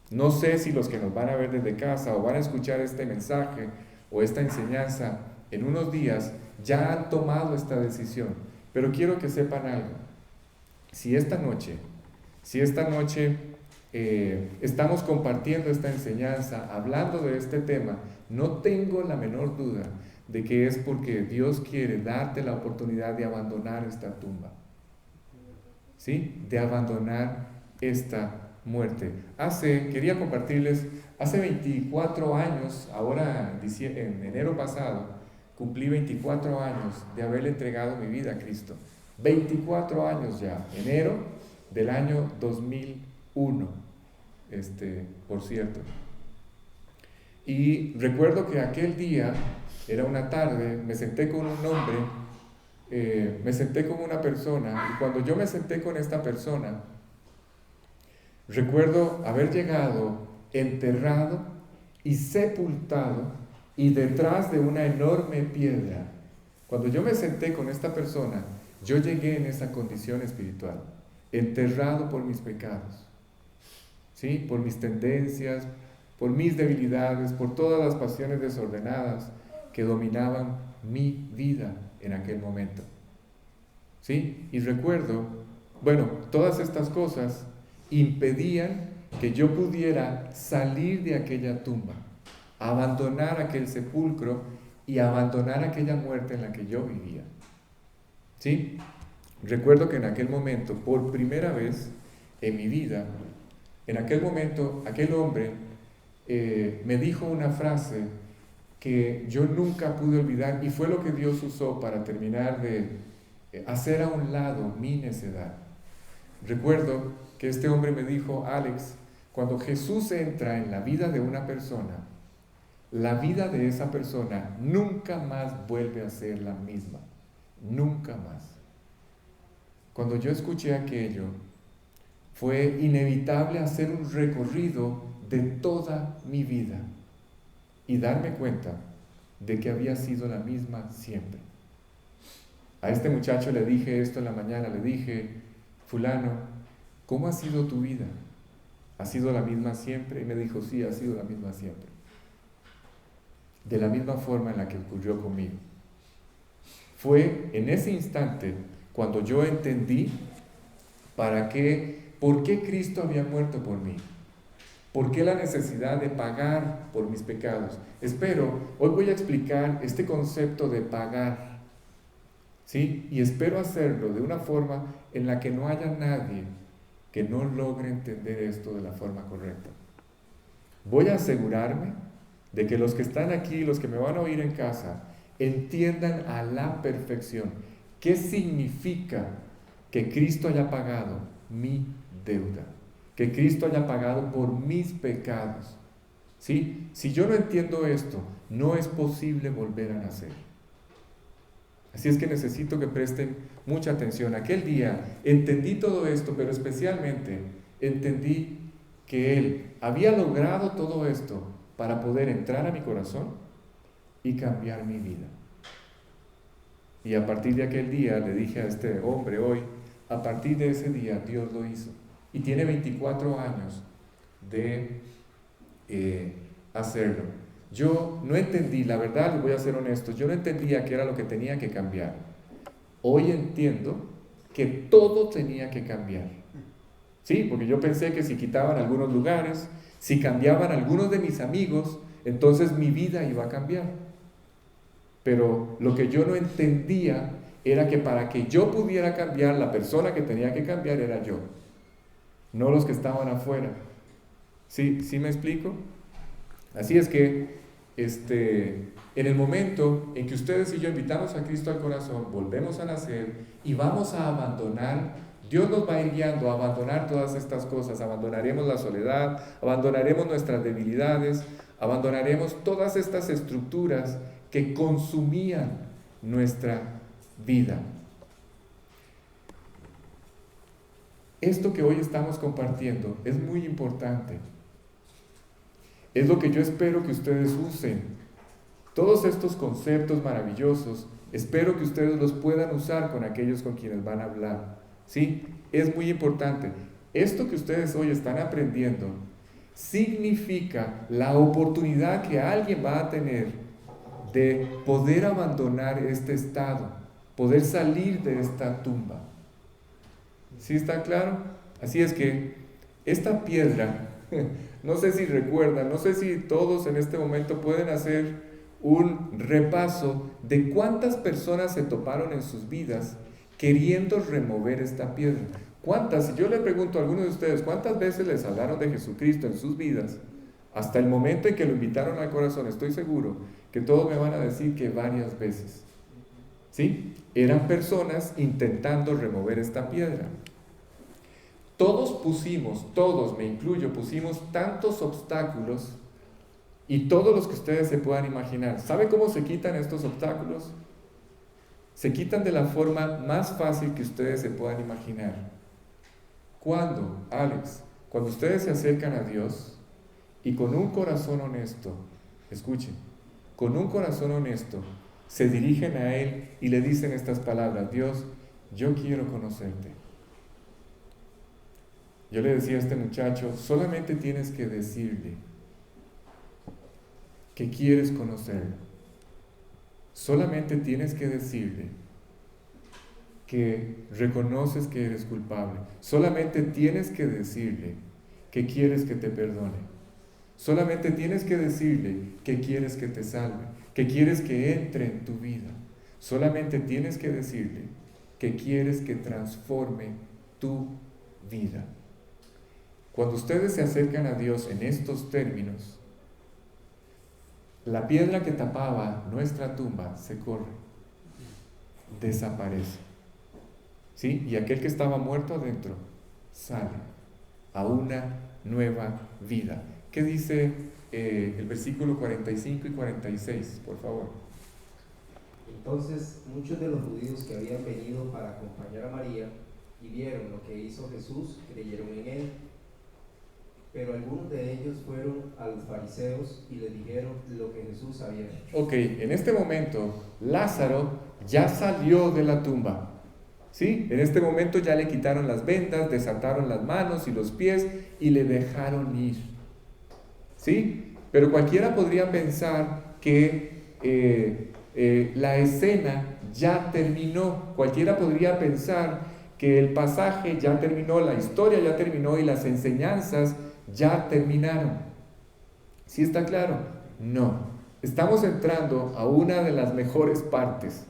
No sé si los que nos van a ver desde casa o van a escuchar este mensaje o esta enseñanza en unos días ya han tomado esta decisión, pero quiero que sepan algo. Si esta noche estamos compartiendo esta enseñanza, hablando de este tema, no tengo la menor duda de que es porque Dios quiere darte la oportunidad de abandonar esta tumba, ¿sí? De abandonar esta muerte. Quería compartirles, hace 24 años, ahora en enero pasado, cumplí 24 años de haberle entregado mi vida a Cristo. 24 años ya, enero del año 2001, por cierto. Y recuerdo que aquel día, era una tarde, me senté con un hombre, me senté con una persona, y cuando yo me senté con esta persona, recuerdo haber llegado enterrado y sepultado y detrás de una enorme piedra. Cuando yo me senté con esta persona, yo llegué en esa condición espiritual, enterrado por mis pecados, ¿sí? Por mis tendencias, por mis debilidades, por todas las pasiones desordenadas que dominaban mi vida en aquel momento, ¿sí? Y recuerdo, todas estas cosas impedían que yo pudiera salir de aquella tumba, abandonar aquel sepulcro y abandonar aquella muerte en la que yo vivía, ¿sí? Recuerdo que en aquel momento, por primera vez, en mi vida, en aquel momento, aquel hombre me dijo una frase que yo nunca pude olvidar y fue lo que Dios usó para terminar de hacer a un lado mi necedad. Recuerdo que este hombre me dijo: Alex, cuando Jesús entra en la vida de una persona, la vida de esa persona nunca más vuelve a ser la misma, nunca más. Cuando yo escuché aquello, fue inevitable hacer un recorrido de toda mi vida y darme cuenta de que había sido la misma siempre. A este muchacho le dije esto en la mañana, le dije: fulano, ¿cómo ha sido tu vida? ¿Ha sido la misma siempre? Y me dijo: sí, ha sido la misma siempre. De la misma forma en la que ocurrió conmigo. Fue en ese instante cuando yo entendí por qué Cristo había muerto por mí. ¿Por qué la necesidad de pagar por mis pecados? Hoy voy a explicar este concepto de pagar, ¿sí? Y espero hacerlo de una forma en la que no haya nadie que no logre entender esto de la forma correcta. Voy a asegurarme de que los que están aquí, los que me van a oír en casa, entiendan a la perfección qué significa que Cristo haya pagado mi deuda, que Cristo haya pagado por mis pecados. ¿Sí? Si yo no entiendo esto, no es posible volver a nacer. Así es que necesito que presten mucha atención. Aquel día entendí todo esto, pero especialmente entendí que Él había logrado todo esto para poder entrar a mi corazón y cambiar mi vida. Y a partir de aquel día le dije a este hombre hoy, a partir de ese día Dios lo hizo. Y tiene 24 años de hacerlo. Yo no entendí, la verdad, les voy a ser honesto, yo no entendía qué era lo que tenía que cambiar. Hoy entiendo que todo tenía que cambiar. Sí, porque yo pensé que si quitaban algunos lugares, si cambiaban algunos de mis amigos, entonces mi vida iba a cambiar. Pero lo que yo no entendía era que para que yo pudiera cambiar, la persona que tenía que cambiar era yo, no los que estaban afuera. ¿Sí me explico? Así es que en el momento en que ustedes y yo invitamos a Cristo al corazón, volvemos a nacer y vamos a abandonar, Dios nos va a ir guiando a abandonar todas estas cosas. Abandonaremos la soledad, abandonaremos nuestras debilidades, abandonaremos todas estas estructuras que consumían nuestra vida. Esto que hoy estamos compartiendo es muy importante. Es lo que yo espero que ustedes usen. Todos estos conceptos maravillosos, espero que ustedes los puedan usar con aquellos con quienes van a hablar. ¿Sí? Es muy importante. Esto que ustedes hoy están aprendiendo significa la oportunidad que alguien va a tener de poder abandonar este estado, poder salir de esta tumba. ¿Sí está claro? Así es que esta piedra, no sé si recuerdan, no sé si todos en este momento pueden hacer un repaso de cuántas personas se toparon en sus vidas queriendo remover esta piedra. ¿Cuántas? Si yo le pregunto a alguno de ustedes, ¿cuántas veces les hablaron de Jesucristo en sus vidas? Hasta el momento en que lo invitaron al corazón, estoy seguro que todos me van a decir que varias veces. ¿Sí? Eran personas intentando remover esta piedra. Todos, me incluyo, pusimos tantos obstáculos y todos los que ustedes se puedan imaginar. ¿Sabe cómo se quitan estos obstáculos? Se quitan de la forma más fácil que ustedes se puedan imaginar. ¿Cuándo, Alex? Cuando ustedes se acercan a Dios y con un corazón honesto, escuchen, con un corazón honesto, se dirigen a Él y le dicen estas palabras: Dios, yo quiero conocerte. Yo le decía a este muchacho, solamente tienes que decirle que quieres conocerlo. Solamente tienes que decirle que reconoces que eres culpable. Solamente tienes que decirle que quieres que te perdone. Solamente tienes que decirle que quieres que te salve, que quieres que entre en tu vida. Solamente tienes que decirle que quieres que transforme tu vida. Cuando ustedes se acercan a Dios en estos términos, la piedra que tapaba nuestra tumba se corre, desaparece. ¿Sí? Y aquel que estaba muerto adentro sale a una nueva vida. ¿Qué dice el versículo 45 y 46, por favor? Entonces muchos de los judíos que habían venido para acompañar a María y vieron lo que hizo Jesús, creyeron en él. Pero algunos de ellos fueron a los fariseos y les dijeron lo que Jesús había hecho. Ok, en este momento Lázaro ya salió de la tumba. ¿Sí? En este momento ya le quitaron las vendas, desataron las manos y los pies y le dejaron ir. ¿Sí? Pero cualquiera podría pensar que la escena ya terminó. Cualquiera podría pensar que el pasaje ya terminó, la historia ya terminó y las enseñanzas ya terminaron. ¿Sí está claro? No. Estamos entrando a una de las mejores partes.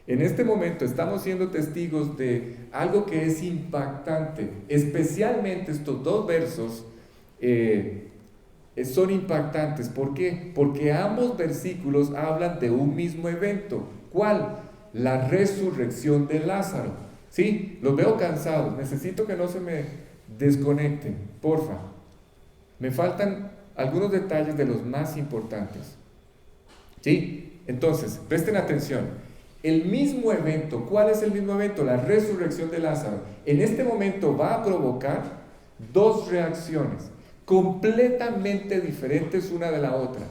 En este momento estamos siendo testigos de algo que es impactante. Especialmente estos dos versos son impactantes. ¿Por qué? Porque ambos versículos hablan de un mismo evento. ¿Cuál? La resurrección de Lázaro. ¿Sí? Los veo cansados. Necesito que no se me desconecten, porfa. Me faltan algunos detalles de los más importantes. ¿Sí? Entonces, presten atención. El mismo evento, ¿cuál es el mismo evento? La resurrección de Lázaro. En este momento va a provocar dos reacciones completamente diferentes una de la otra.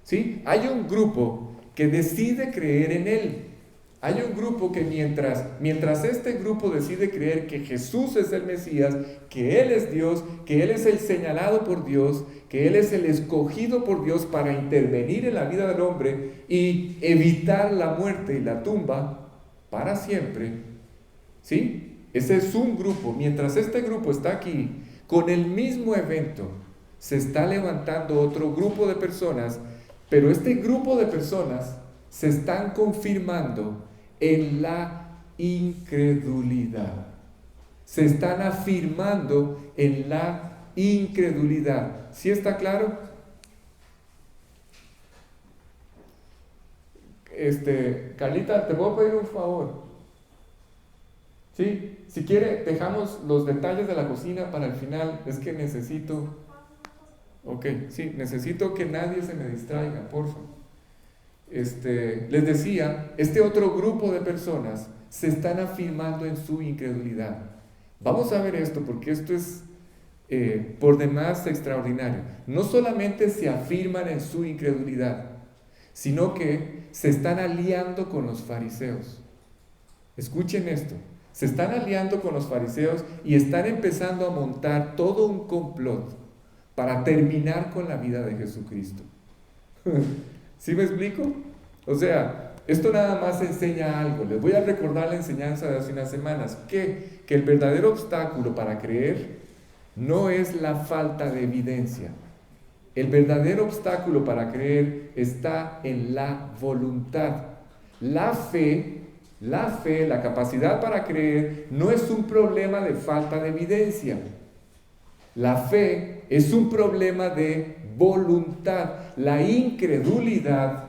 ¿Sí? Hay un grupo que decide creer en él. Hay un grupo que mientras este grupo decide creer que Jesús es el Mesías, que Él es Dios, que Él es el señalado por Dios, que Él es el escogido por Dios para intervenir en la vida del hombre y evitar la muerte y la tumba para siempre. ¿Sí? Ese es un grupo. Mientras este grupo está aquí, con el mismo evento, se está levantando otro grupo de personas, pero este grupo de personas se están confirmando en la incredulidad. Se están afirmando en la incredulidad. ¿Sí está claro? Carlita, te puedo pedir un favor. ¿Sí? Si quiere, dejamos los detalles de la cocina para el final. Es que necesito... Ok, sí, necesito que nadie se me distraiga, por favor. Les decía, este otro grupo de personas se están afirmando en su incredulidad. Vamos a ver esto porque esto es por demás extraordinario. No solamente se afirman en su incredulidad, sino que se están aliando con los fariseos. Escuchen esto, se están aliando con los fariseos y están empezando a montar todo un complot para terminar con la vida de Jesucristo. ¿Sí me explico? O sea, esto nada más enseña algo. Les voy a recordar la enseñanza de hace unas semanas, que el verdadero obstáculo para creer no es la falta de evidencia. El verdadero obstáculo para creer está en la voluntad. La fe, la capacidad para creer, no es un problema de falta de evidencia. La fe es un problema de voluntad. La incredulidad,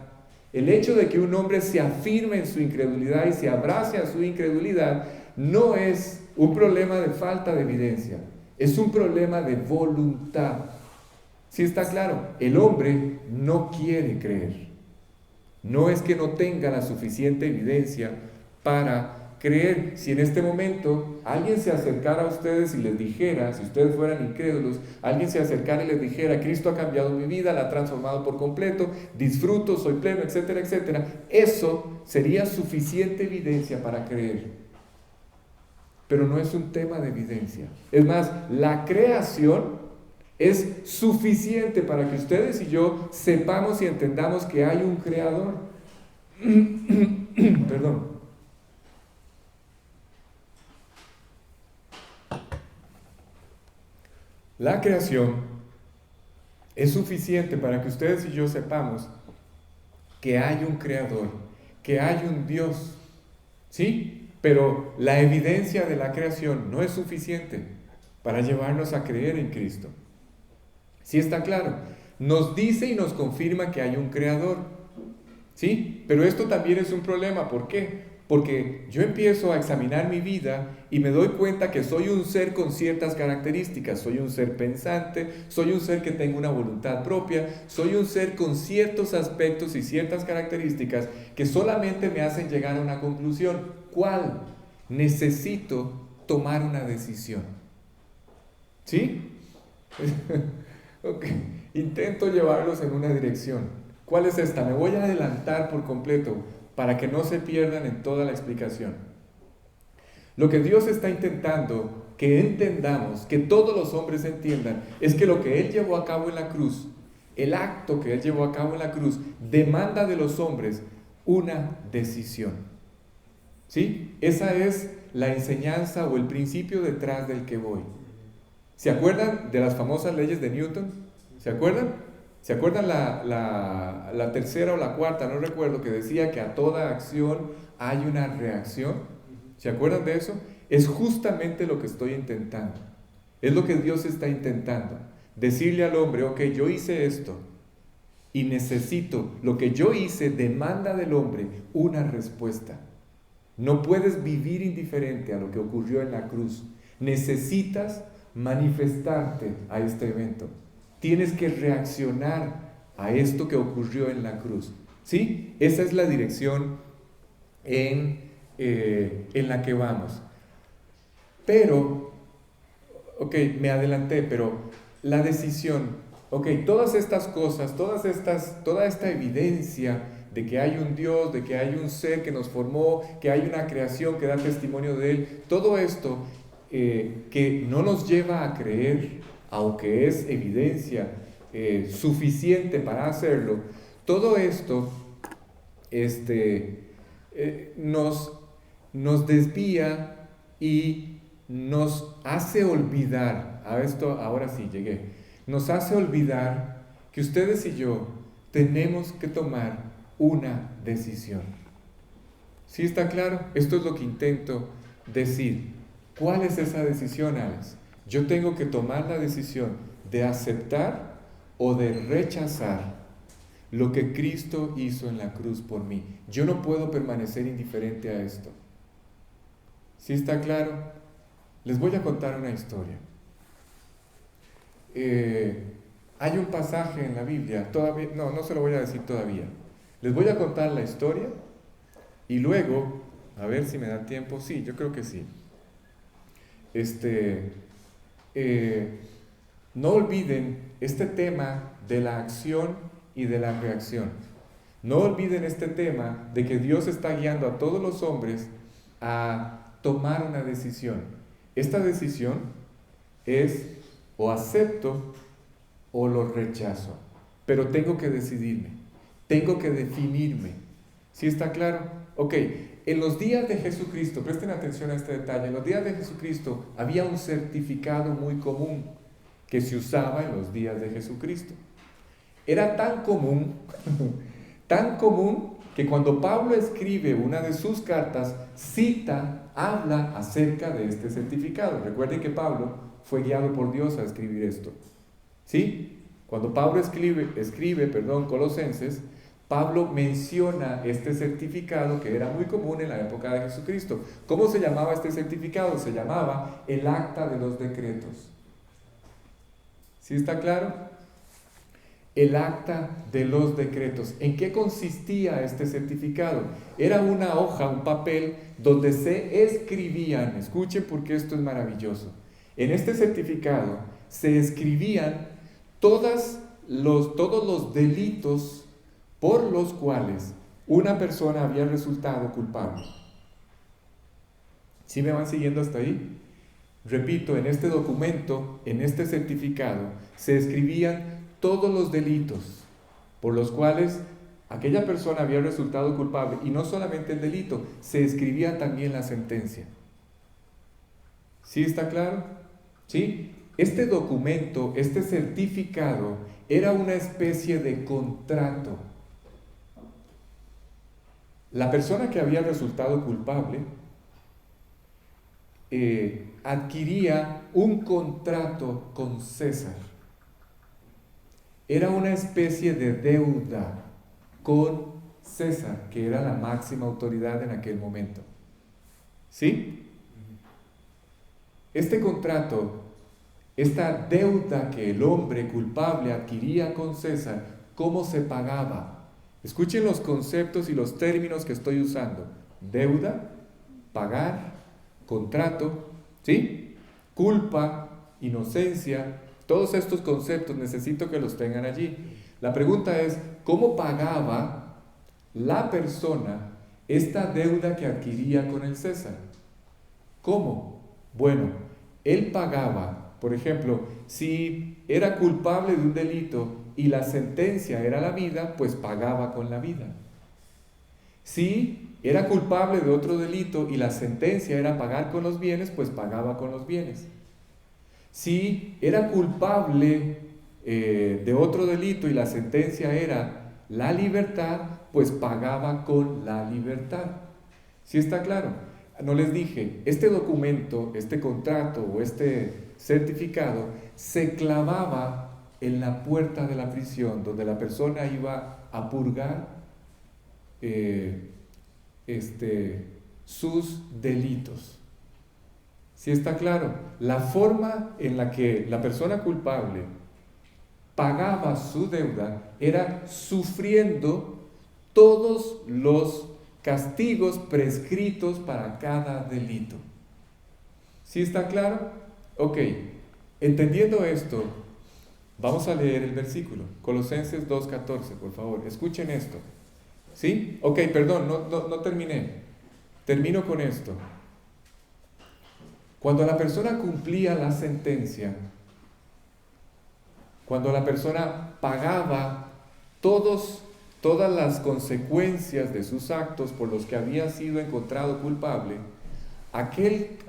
el hecho de que un hombre se afirme en su incredulidad y se abrace a su incredulidad, no es un problema de falta de evidencia, es un problema de voluntad. ¿Sí está claro? El hombre no quiere creer. No es que no tenga la suficiente evidencia para creer. Si en este momento alguien se acercara a ustedes y les dijera, si ustedes fueran incrédulos, alguien se acercara y les dijera: Cristo ha cambiado mi vida, la ha transformado por completo, disfruto, soy pleno, etcétera, etcétera, eso sería suficiente evidencia para creer. Pero no es un tema de evidencia. Es más, la creación es suficiente para que ustedes y yo sepamos y entendamos que hay un creador. Perdón. La creación es suficiente para que ustedes y yo sepamos que hay un creador, que hay un Dios, ¿sí? Pero la evidencia de la creación no es suficiente. para llevarnos a creer en Cristo. ¿Sí está claro? Nos dice y nos confirma que hay un creador. ¿Sí? Pero esto también es un problema. ¿Por qué? Porque yo empiezo a examinar mi vida y me doy cuenta que soy un ser con ciertas características. Soy un ser pensante, soy un ser que tengo una voluntad propia, soy un ser con ciertos aspectos y ciertas características que solamente me hacen llegar a una conclusión. ¿Cuál? Necesito tomar una decisión. ¿Sí? Ok. Intento llevarlos en una dirección. ¿Cuál es esta? Me voy a adelantar por completo para que no se pierdan en toda la explicación. Lo que Dios está intentando que entendamos, que todos los hombres entiendan, es que lo que Él llevó a cabo en la cruz, el acto que Él llevó a cabo en la cruz, demanda de los hombres una decisión. ¿Sí? Esa es la enseñanza o el principio detrás del que voy. ¿Se acuerdan de las famosas leyes de Newton? ¿Se acuerdan? ¿Se acuerdan la tercera o la cuarta? No recuerdo, que decía que a toda acción hay una reacción. ¿Se acuerdan de eso? Es justamente lo que estoy intentando. Es lo que Dios está intentando. Decirle al hombre, ok, yo hice esto y necesito, lo que yo hice demanda del hombre una respuesta. No puedes vivir indiferente a lo que ocurrió en la cruz. Necesitas manifestarte a este evento. Tienes que reaccionar a esto que ocurrió en la cruz. ¿Sí? Esa es la dirección en la que vamos. Pero, ok, me adelanté, pero la decisión, ok, todas estas cosas, toda esta evidencia de que hay un Dios, de que hay un ser que nos formó, que hay una creación que da testimonio de Él, todo esto que no nos lleva a creer, aunque es evidencia suficiente para hacerlo, todo esto nos desvía y nos hace olvidar, ahora sí llegué, nos hace olvidar que ustedes y yo tenemos que tomar una decisión. ¿Sí está claro? Esto es lo que intento decir. ¿Cuál es esa decisión, Alex? Yo tengo que tomar la decisión de aceptar o de rechazar lo que Cristo hizo en la cruz por mí. Yo no puedo permanecer indiferente a esto. ¿Sí está claro? Les voy a contar una historia. Hay un pasaje en la Biblia, todavía, no se lo voy a decir todavía. Les voy a contar la historia y luego, a ver si me da tiempo. Sí, yo creo que sí. No olviden este tema de la acción y de la reacción. No olviden este tema de que Dios está guiando a todos los hombres a tomar una decisión. Esta decisión es o acepto o lo rechazo, pero tengo que decidirme, tengo que definirme. ¿Sí está claro? Ok, en los días de Jesucristo, presten atención a este detalle, en los días de Jesucristo había un certificado muy común que se usaba en los días de Jesucristo. Era tan común que cuando Pablo escribe una de sus cartas, habla acerca de este certificado. Recuerden que Pablo fue guiado por Dios a escribir esto. ¿Sí? Cuando Pablo escribe Colosenses, Pablo menciona este certificado que era muy común en la época de Jesucristo. ¿Cómo se llamaba este certificado? Se llamaba el Acta de los Decretos. ¿Sí está claro? El Acta de los Decretos. ¿En qué consistía este certificado? Era una hoja, un papel, donde se escribían, escuchen porque esto es maravilloso. En este certificado se escribían todos los delitos por los cuales una persona había resultado culpable. ¿Sí me van siguiendo hasta ahí? Repito, en este documento, en este certificado, se escribían todos los delitos por los cuales aquella persona había resultado culpable, y no solamente el delito, se escribía también la sentencia. ¿Sí está claro? ¿Sí? Este documento, este certificado, era una especie de contrato. La persona que había resultado culpable adquiría un contrato con César. Era una especie de deuda con César, que era la máxima autoridad en aquel momento. ¿Sí? Este contrato, esta deuda que el hombre culpable adquiría con César, ¿cómo se pagaba? Escuchen los conceptos y los términos que estoy usando. Deuda, pagar, contrato, ¿sí? Culpa, inocencia, todos estos conceptos necesito que los tengan allí. La pregunta es, ¿cómo pagaba la persona esta deuda que adquiría con el César? ¿Cómo? Bueno, él pagaba, por ejemplo, si era culpable de un delito y la sentencia era la vida, pues pagaba con la vida. Si era culpable de otro delito y la sentencia era pagar con los bienes, pues pagaba con los bienes. Si era culpable de otro delito y la sentencia era la libertad, pues pagaba con la libertad. ¿Sí está claro? No les dije, este documento, este contrato o este certificado se clavaba en la puerta de la prisión donde la persona iba a purgar sus delitos. ¿Sí está claro? La forma en la que la persona culpable pagaba su deuda era sufriendo todos los castigos prescritos para cada delito. ¿Sí está claro? Ok, entendiendo esto, vamos a leer el versículo, Colosenses 2:14, por favor, escuchen esto. ¿Sí? Ok, perdón, no terminé. Termino con esto. Cuando la persona cumplía la sentencia, cuando la persona pagaba todas las consecuencias de sus actos por los que había sido encontrado culpable, aquel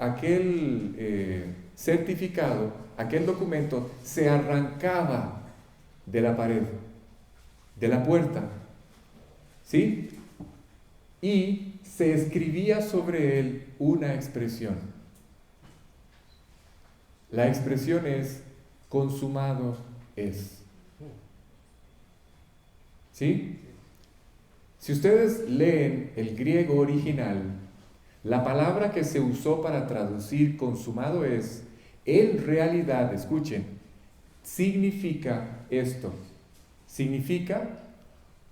certificado, aquel documento se arrancaba de la pared, de la puerta, ¿sí? Y se escribía sobre él una expresión. La expresión es: consumado es. ¿Sí? Si ustedes leen el griego original, la palabra que se usó para traducir consumado es, en realidad, escuchen, significa esto. Significa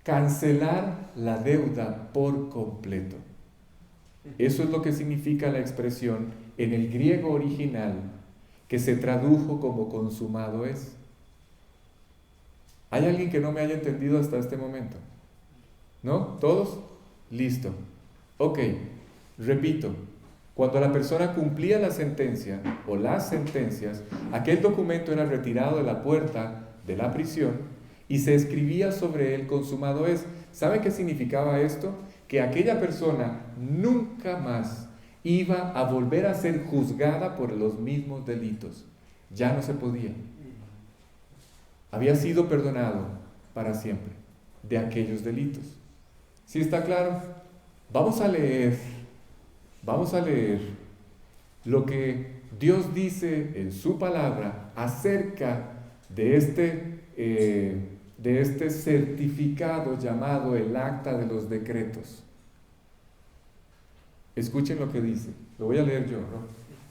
cancelar la deuda por completo. Eso es lo que significa la expresión en el griego original, que se tradujo como consumado es. ¿Hay alguien que no me haya entendido hasta este momento? ¿No? ¿Todos? Listo. Ok, repito. Cuando la persona cumplía la sentencia o las sentencias, aquel documento era retirado de la puerta de la prisión y se escribía sobre él consumado es. ¿Sabe qué significaba esto? Que aquella persona nunca más iba a volver a ser juzgada por los mismos delitos. Ya no se podía. Había sido perdonado para siempre de aquellos delitos. ¿Sí está claro? Vamos a leer lo que Dios dice en su palabra acerca de este certificado llamado el Acta de los Decretos. Escuchen lo que dice, lo voy a leer yo, ¿no?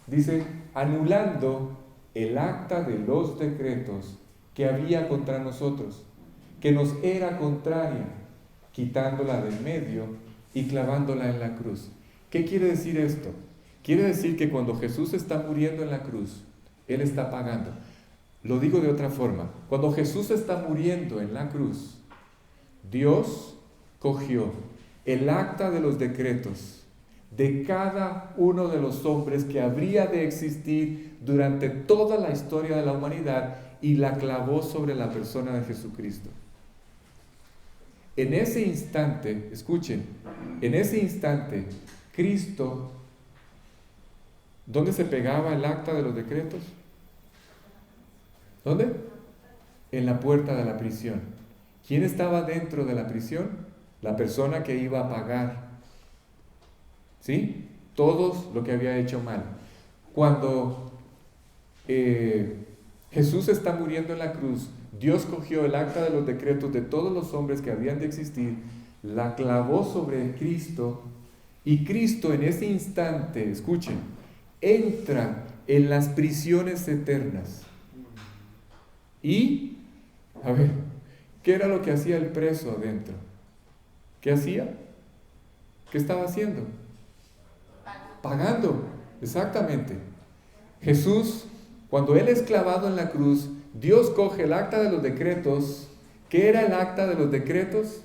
Dice: anulando el acta de los decretos que había contra nosotros, que nos era contraria, quitándola del medio y clavándola en la cruz. ¿Qué quiere decir esto? Quiere decir que cuando Jesús está muriendo en la cruz, Él está pagando. Lo digo de otra forma, cuando Jesús está muriendo en la cruz, Dios cogió el acta de los decretos de cada uno de los hombres que habría de existir durante toda la historia de la humanidad y la clavó sobre la persona de Jesucristo. En ese instante, escuchen, en ese instante, Cristo, ¿dónde se pegaba el acta de los decretos? ¿Dónde? En la puerta de la prisión. ¿Quién estaba dentro de la prisión? La persona que iba a pagar, ¿sí? Todos lo que había hecho mal. Cuando Jesús está muriendo en la cruz, Dios cogió el acta de los decretos de todos los hombres que habían de existir, la clavó sobre Cristo, y Cristo en ese instante, escuchen, entra en las prisiones eternas. Y, a ver, ¿qué era lo que hacía el preso adentro? ¿Qué hacía? ¿Qué estaba haciendo? Pagando, exactamente. Jesús, cuando Él es clavado en la cruz, Dios coge el acta de los decretos. ¿Qué era el acta de los decretos?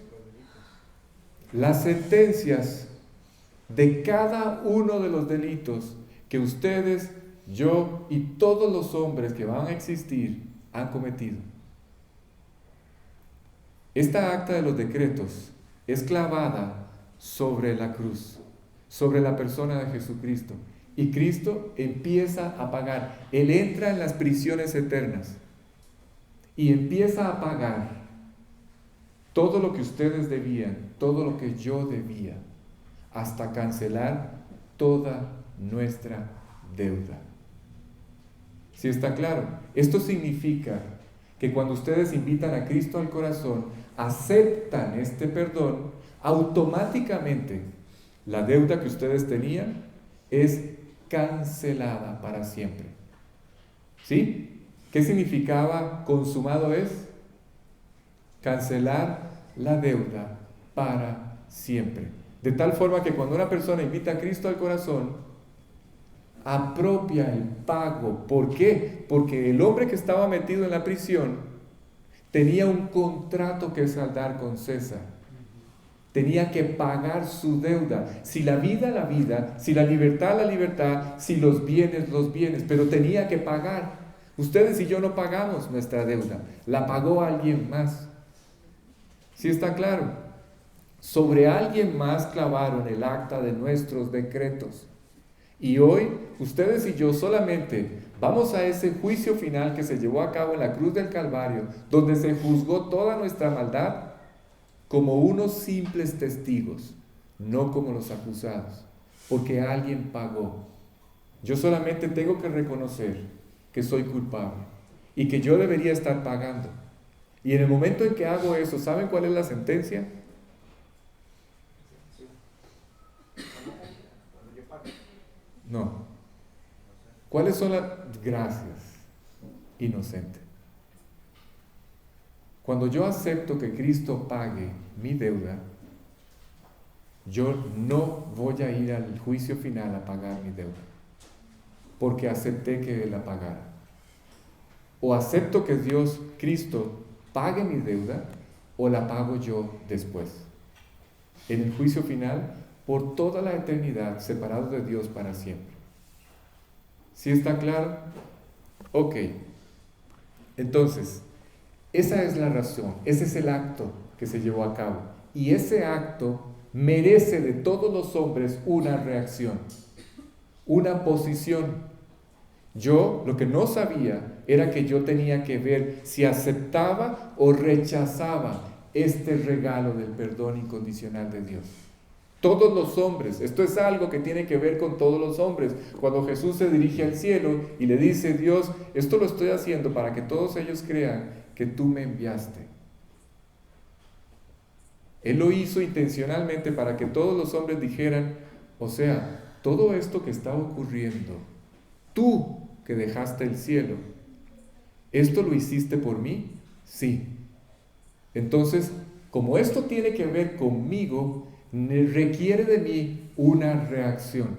Las sentencias de cada uno de los delitos que ustedes, yo y todos los hombres que van a existir han cometido. Esta acta de los decretos es clavada sobre la cruz, sobre la persona de Jesucristo. Y Cristo empieza a pagar. Él entra en las prisiones eternas y empieza a pagar todo lo que ustedes debían, todo lo que yo debía, hasta cancelar toda nuestra deuda. ¿Sí está claro? Esto significa que cuando ustedes invitan a Cristo al corazón, aceptan este perdón, automáticamente la deuda que ustedes tenían es cancelada para siempre. ¿Sí? ¿Qué significaba consumado es? Cancelar la deuda para siempre. De tal forma que cuando una persona invita a Cristo al corazón, apropia el pago. ¿Por qué? Porque el hombre que estaba metido en la prisión tenía un contrato que saldar con César. Tenía que pagar su deuda. Si la vida, la vida. Si la libertad, la libertad. Si los bienes, los bienes. Pero tenía que pagar. Ustedes y yo no pagamos nuestra deuda. La pagó alguien más. ¿Sí está claro? Sobre alguien más clavaron el acta de nuestros decretos. Y hoy, ustedes y yo solamente vamos a ese juicio final que se llevó a cabo en la cruz del Calvario, donde se juzgó toda nuestra maldad, como unos simples testigos, no como los acusados, porque alguien pagó. Yo solamente tengo que reconocer que soy culpable y que yo debería estar pagando. Y en el momento en que hago eso, ¿saben cuál es la sentencia? No. ¿Cuáles son las gracias? Inocente. Cuando yo acepto que Cristo pague mi deuda, yo no voy a ir al juicio final a pagar mi deuda, porque acepté que Él la pagara. O acepto que Dios, Cristo, pague mi deuda, o la pago yo después. En el juicio final, por toda la eternidad, separado de Dios para siempre. ¿Sí está claro? Ok. Entonces, esa es la razón, ese es el acto que se llevó a cabo. Y ese acto merece de todos los hombres una reacción, una posición. Yo lo que no sabía era que yo tenía que ver si aceptaba o rechazaba este regalo del perdón incondicional de Dios. Todos los hombres, esto es algo que tiene que ver con todos los hombres. Cuando Jesús se dirige al cielo y le dice, Dios, esto lo estoy haciendo para que todos ellos crean que tú me enviaste. Él lo hizo intencionalmente para que todos los hombres dijeran, o sea, todo esto que está ocurriendo, tú que dejaste el cielo, ¿esto lo hiciste por mí? Sí. Entonces, como esto tiene que ver conmigo, requiere de mí una reacción.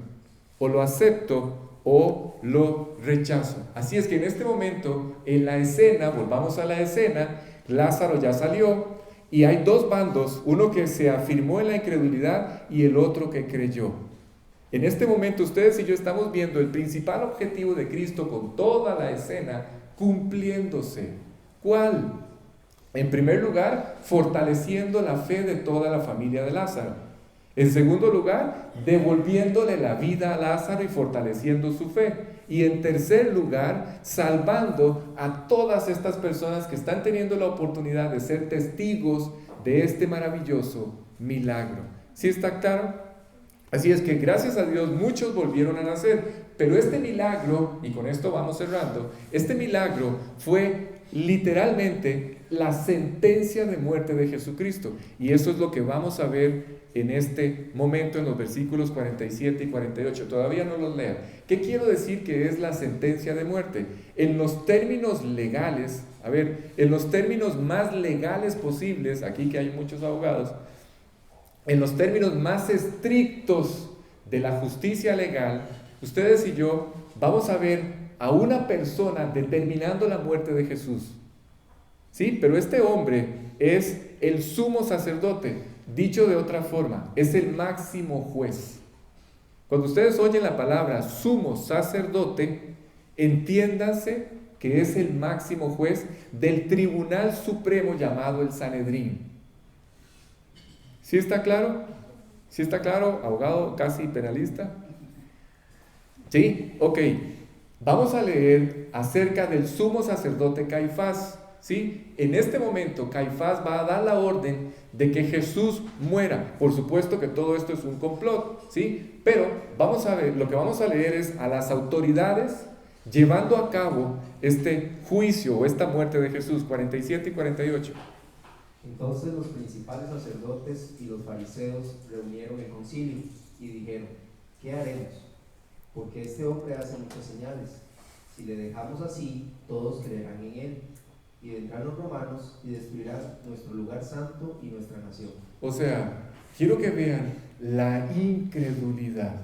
O lo acepto o lo rechazo. Así es que en este momento, en la escena, volvamos a la escena, Lázaro ya salió y hay dos bandos, uno que se afirmó en la incredulidad y el otro que creyó. En este momento ustedes y yo estamos viendo el principal objetivo de Cristo con toda la escena cumpliéndose. ¿Cuál? En primer lugar, fortaleciendo la fe de toda la familia de Lázaro. En segundo lugar, devolviéndole la vida a Lázaro y fortaleciendo su fe. Y en tercer lugar, salvando a todas estas personas que están teniendo la oportunidad de ser testigos de este maravilloso milagro. ¿Sí está claro? Así es que gracias a Dios muchos volvieron a nacer, pero este milagro, y con esto vamos cerrando, este milagro fue literalmente la sentencia de muerte de Jesucristo. Y eso es lo que vamos a ver en este momento en los versículos 47 y 48. Todavía no los lean. ¿Qué quiero decir que es la sentencia de muerte? En los términos legales, a ver, en los términos más legales posibles, aquí que hay muchos abogados, en los términos más estrictos de la justicia legal, ustedes y yo vamos a ver a una persona determinando la muerte de Jesús. ¿Sí? Pero este hombre es el sumo sacerdote, dicho de otra forma, es el máximo juez. Cuando ustedes oyen la palabra sumo sacerdote, entiéndanse que es el máximo juez del tribunal supremo llamado el Sanedrín. ¿Sí está claro? ¿Sí está claro, abogado casi penalista? ¿Sí? Ok. Vamos a leer acerca del sumo sacerdote Caifás. ¿Sí? En este momento Caifás va a dar la orden de que Jesús muera. Por supuesto que todo esto es un complot, ¿sí? Pero vamos a ver, lo que vamos a leer es a las autoridades llevando a cabo este juicio o esta muerte de Jesús, 47 y 48. Entonces los principales sacerdotes y los fariseos reunieron el concilio y dijeron: ¿qué haremos? Porque este hombre hace muchas señales. Si le dejamos así, todos creerán en él. Y vendrán los romanos y destruirán nuestro lugar santo y nuestra nación. O sea, quiero que vean la incredulidad.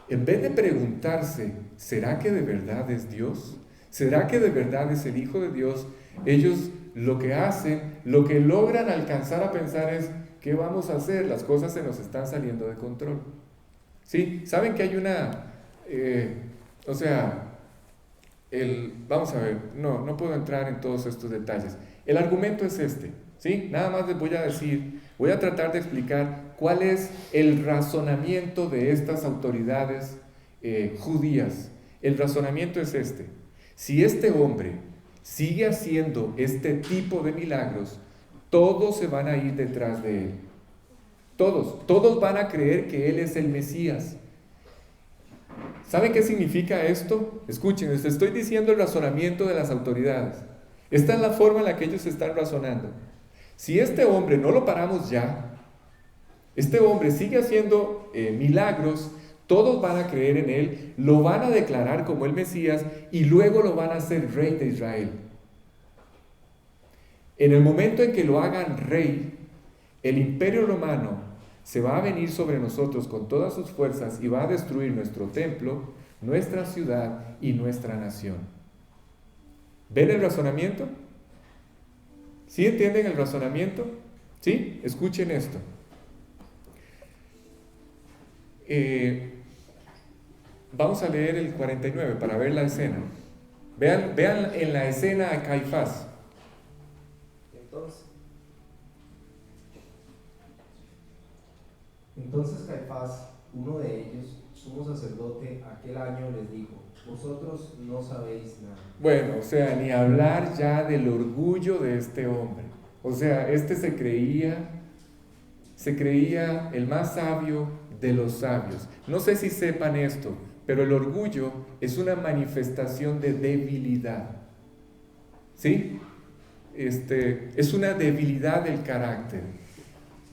En vez de preguntarse, ¿será que de verdad es Dios? ¿Será que de verdad es el Hijo de Dios? Ellos lo que hacen, lo que logran alcanzar a pensar es, ¿qué vamos a hacer? Las cosas se nos están saliendo de control. ¿Sí? ¿Saben que hay una... vamos a ver, no puedo entrar en todos estos detalles. El argumento es este, ¿sí? Nada más les voy a decir, voy a tratar de explicar cuál es el razonamiento de estas autoridades judías. El razonamiento es este: si este hombre sigue haciendo este tipo de milagros, todos se van a ir detrás de él. Todos van a creer que él es el Mesías. ¿Saben qué significa esto? Escuchen, les estoy diciendo el razonamiento de las autoridades. Esta es la forma en la que ellos están razonando. Si este hombre no lo paramos ya, este hombre sigue haciendo milagros, todos van a creer en él, lo van a declarar como el Mesías y luego lo van a hacer rey de Israel. En el momento en que lo hagan rey, el imperio romano se va a venir sobre nosotros con todas sus fuerzas y va a destruir nuestro templo, nuestra ciudad y nuestra nación. ¿Ven el razonamiento? ¿Sí entienden el razonamiento? ¿Sí? Escuchen esto. Vamos a leer el 49 para ver la escena. Vean en la escena a Caifás. Entonces Caifás, uno de ellos, sumo sacerdote, aquel año les dijo: vosotros no sabéis nada. Bueno, o sea, ni hablar ya del orgullo de este hombre. O sea, este se creía el más sabio de los sabios. No sé si sepan esto, pero el orgullo es una manifestación de debilidad. ¿Sí? Es una debilidad del carácter.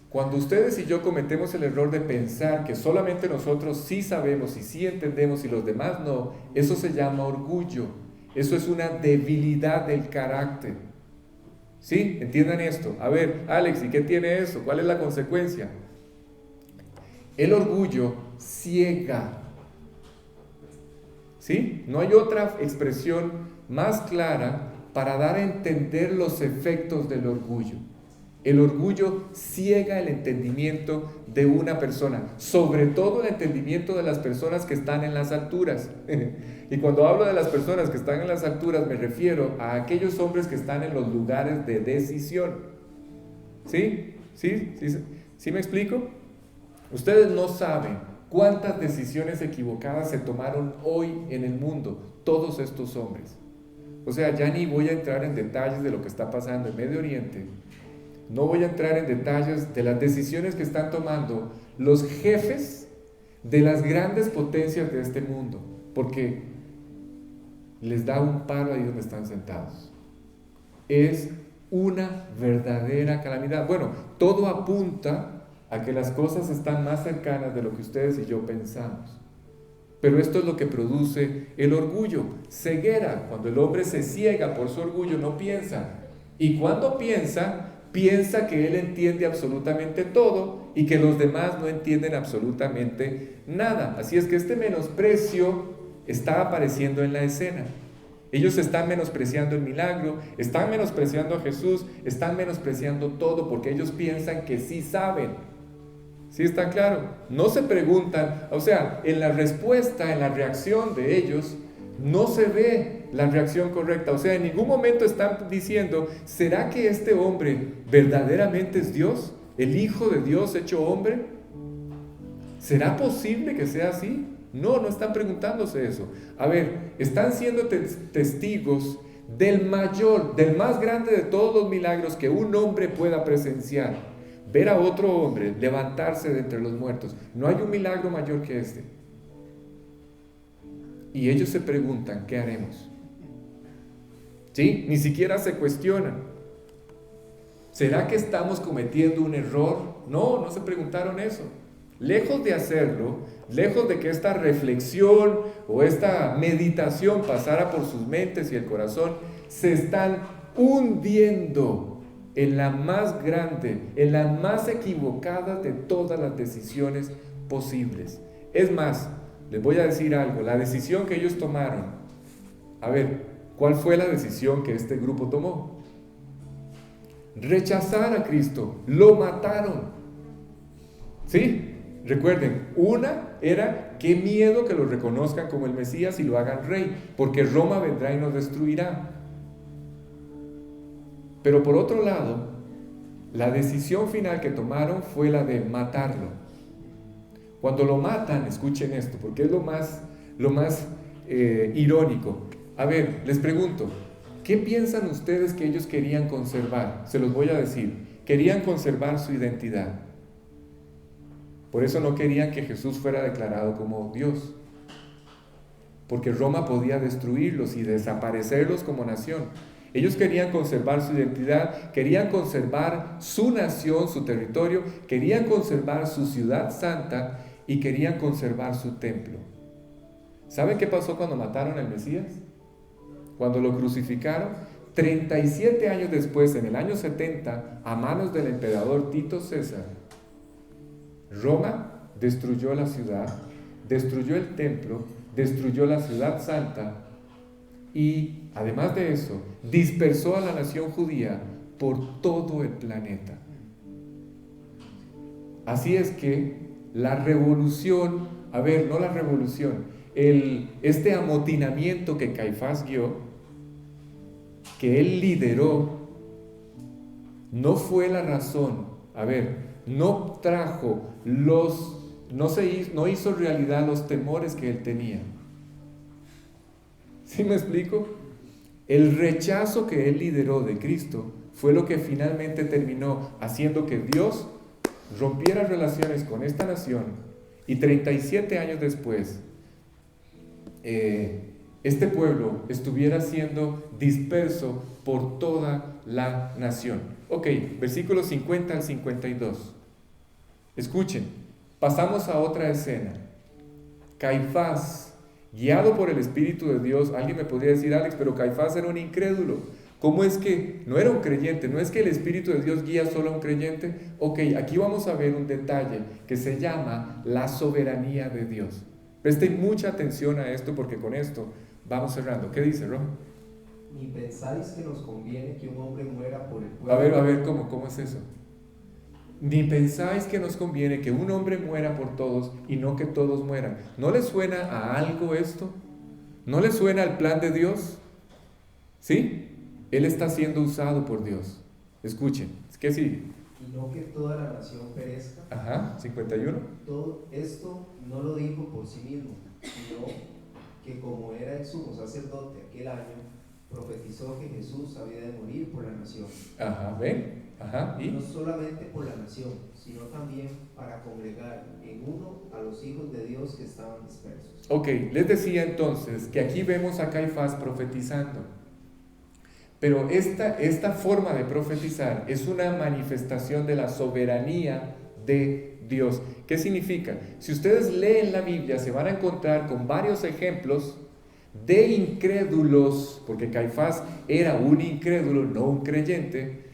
Cuando ustedes y yo cometemos el error de pensar que solamente nosotros sí sabemos y sí entendemos y los demás no, eso se llama orgullo. Eso es una debilidad del carácter. ¿Sí? ¿Entiendan esto? A ver, Alex, ¿y qué tiene eso? ¿Cuál es la consecuencia? El orgullo ciega. ¿Sí? No hay otra expresión más clara para dar a entender los efectos del orgullo. El orgullo ciega el entendimiento de una persona, sobre todo el entendimiento de las personas que están en las alturas. Y cuando hablo de las personas que están en las alturas, me refiero a aquellos hombres que están en los lugares de decisión. ¿Sí? ¿Sí me explico? Ustedes no saben cuántas decisiones equivocadas se tomaron hoy en el mundo, todos estos hombres. O sea, ya ni voy a entrar en detalles de lo que está pasando en Medio Oriente. No voy a entrar en detalles de las decisiones que están tomando los jefes de las grandes potencias de este mundo, porque les da un paro ahí donde están sentados. Es una verdadera calamidad. Bueno, todo apunta a que las cosas están más cercanas de lo que ustedes y yo pensamos. Pero esto es lo que produce el orgullo, ceguera. Cuando el hombre se ciega por su orgullo, no piensa. Y cuando piensa, piensa que él entiende absolutamente todo y que los demás no entienden absolutamente nada. Así es que este menosprecio está apareciendo en la escena. Ellos están menospreciando el milagro, están menospreciando a Jesús, están menospreciando todo porque ellos piensan que sí saben. ¿Sí está claro? No se preguntan, o sea, en la respuesta, en la reacción de ellos, no se ve la reacción correcta. O sea, en ningún momento están diciendo, ¿será que este hombre verdaderamente es Dios? ¿El Hijo de Dios hecho hombre? ¿Será posible que sea así? No, no están preguntándose eso. A ver, están siendo testigos del mayor, del más grande de todos los milagros que un hombre pueda presenciar. Ver a otro hombre levantarse de entre los muertos. No hay un milagro mayor que este. Y ellos se preguntan, ¿qué haremos? ¿Sí? Ni siquiera se cuestionan. ¿Será que estamos cometiendo un error? No, no se preguntaron eso. Lejos de hacerlo, lejos de que esta reflexión o esta meditación pasara por sus mentes y el corazón, se están hundiendo en la más grande, en la más equivocada de todas las decisiones posibles. Es más, les voy a decir algo, la decisión que ellos tomaron, a ver, ¿cuál fue la decisión que este grupo tomó? Rechazar a Cristo, lo mataron. ¿Sí? Recuerden, una era, qué miedo que lo reconozcan como el Mesías y lo hagan rey, porque Roma vendrá y nos destruirá. Pero por otro lado, la decisión final que tomaron fue la de matarlo. Cuando lo matan, escuchen esto, porque es lo más irónico. A ver, les pregunto, ¿qué piensan ustedes que ellos querían conservar? Se los voy a decir, querían conservar su identidad. Por eso no querían que Jesús fuera declarado como Dios, porque Roma podía destruirlos y desaparecerlos como nación. Ellos querían conservar su identidad, querían conservar su nación, su territorio, querían conservar su ciudad santa y querían conservar su templo. ¿Saben qué pasó cuando mataron al Mesías? Cuando lo crucificaron, 37 años después, en el año 70, a manos del emperador Tito César, Roma destruyó la ciudad, destruyó el templo, destruyó la ciudad santa y, además de eso, dispersó a la nación judía por todo el planeta. Así es que la revolución, este amotinamiento que Caifás guió, que él lideró, no fue la razón, no trajo no hizo realidad los temores que él tenía. ¿Sí me explico? El rechazo que él lideró de Cristo fue lo que finalmente terminó haciendo que Dios rompiera relaciones con esta nación y 37 años después este pueblo estuviera siendo disperso por toda la nación. Ok, versículos 50 al 52. Escuchen, pasamos a otra escena. Caifás, guiado por el Espíritu de Dios, alguien me podría decir, Alex, pero Caifás era un incrédulo. ¿Cómo es que no era un creyente? ¿No es que el Espíritu de Dios guía solo a un creyente? Ok, aquí vamos a ver un detalle que se llama la soberanía de Dios. Presten mucha atención a esto porque con esto vamos cerrando. ¿Qué dice, Ron? Ni pensáis que nos conviene que un hombre muera por el pueblo. A ver, ¿cómo es eso? Ni pensáis que nos conviene que un hombre muera por todos y no que todos mueran. ¿No les suena a algo esto? ¿No les suena al plan de Dios? ¿Sí? Él está siendo usado por Dios. Escuchen, ¿qué sigue? Y no que toda la nación perezca. Ajá, 51. Todo esto no lo dijo por sí mismo, sino que como era el sumo sacerdote aquel año, profetizó que Jesús había de morir por la nación. Ajá, ¿ven? Ajá, Y no solamente por la nación, sino también para congregar en uno a los hijos de Dios que estaban dispersos. Ok, les decía entonces que aquí vemos a Caifás profetizando. Pero esta forma de profetizar es una manifestación de la soberanía de Dios. ¿Qué significa? Si ustedes leen la Biblia, se van a encontrar con varios ejemplos de incrédulos, porque Caifás era un incrédulo, no un creyente.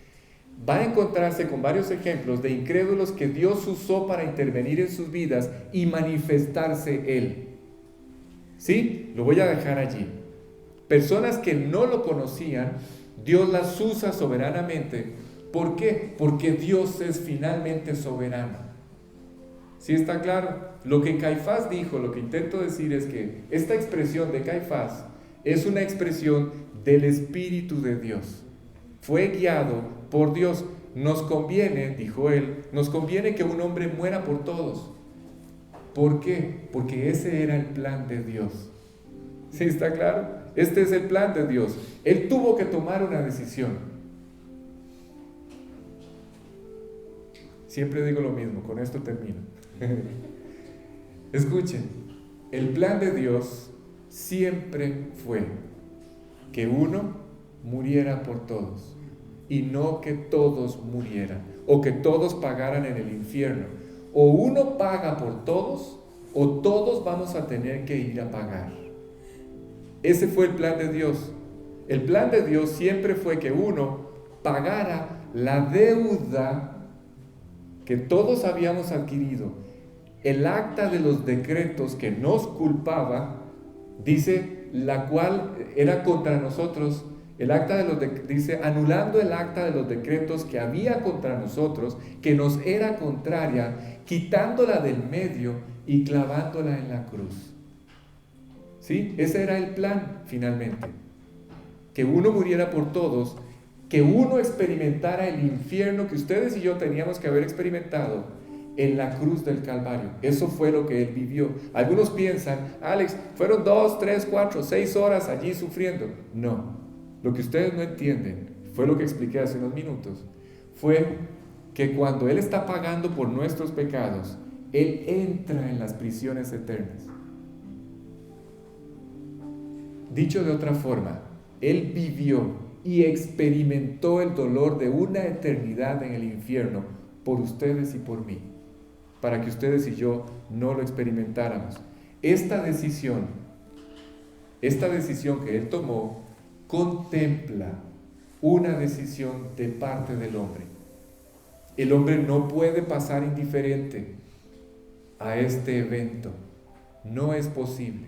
Va a encontrarse con varios ejemplos de incrédulos que Dios usó para intervenir en sus vidas y manifestarse Él. ¿Sí? Lo voy a dejar allí. Personas que no lo conocían, Dios las usa soberanamente. ¿Por qué? Porque Dios es finalmente soberano. ¿Sí está claro? Lo que Caifás dijo, lo que intento decir es que esta expresión de Caifás es una expresión del Espíritu de Dios. Fue guiado por Dios. Nos conviene, dijo él, nos conviene que un hombre muera por todos. ¿Por qué? Porque ese era el plan de Dios. ¿Sí está claro? Este es el plan de Dios. Él tuvo que tomar una decisión. Siempre digo lo mismo, con esto termino. Escuchen, el plan de Dios siempre fue que uno muriera por todos y no que todos murieran o que todos pagaran en el infierno. O uno paga por todos o todos vamos a tener que ir a pagar. Ese fue el plan de Dios. El plan de Dios siempre fue que uno pagara la deuda que todos habíamos adquirido. El acta de los decretos que nos culpaba, dice, la cual era contra nosotros. El acta de los dice, anulando el acta de los decretos que había contra nosotros, que nos era contraria, quitándola del medio y clavándola en la cruz. ¿Sí? Ese era el plan finalmente. Que uno muriera por todos, que uno experimentara el infierno que ustedes y yo teníamos que haber experimentado en la cruz del Calvario. Eso fue lo que él vivió. Algunos piensan, Alex, fueron 2, 3, 4, 6 horas allí sufriendo. No, lo que ustedes no entienden, fue lo que expliqué hace unos minutos, fue que cuando él está pagando por nuestros pecados, él entra en las prisiones eternas. Dicho de otra forma, él vivió y experimentó el dolor de una eternidad en el infierno por ustedes y por mí, para que ustedes y yo no lo experimentáramos. Esta decisión que él tomó contempla una decisión de parte del hombre. El hombre no puede pasar indiferente a este evento. No es posible.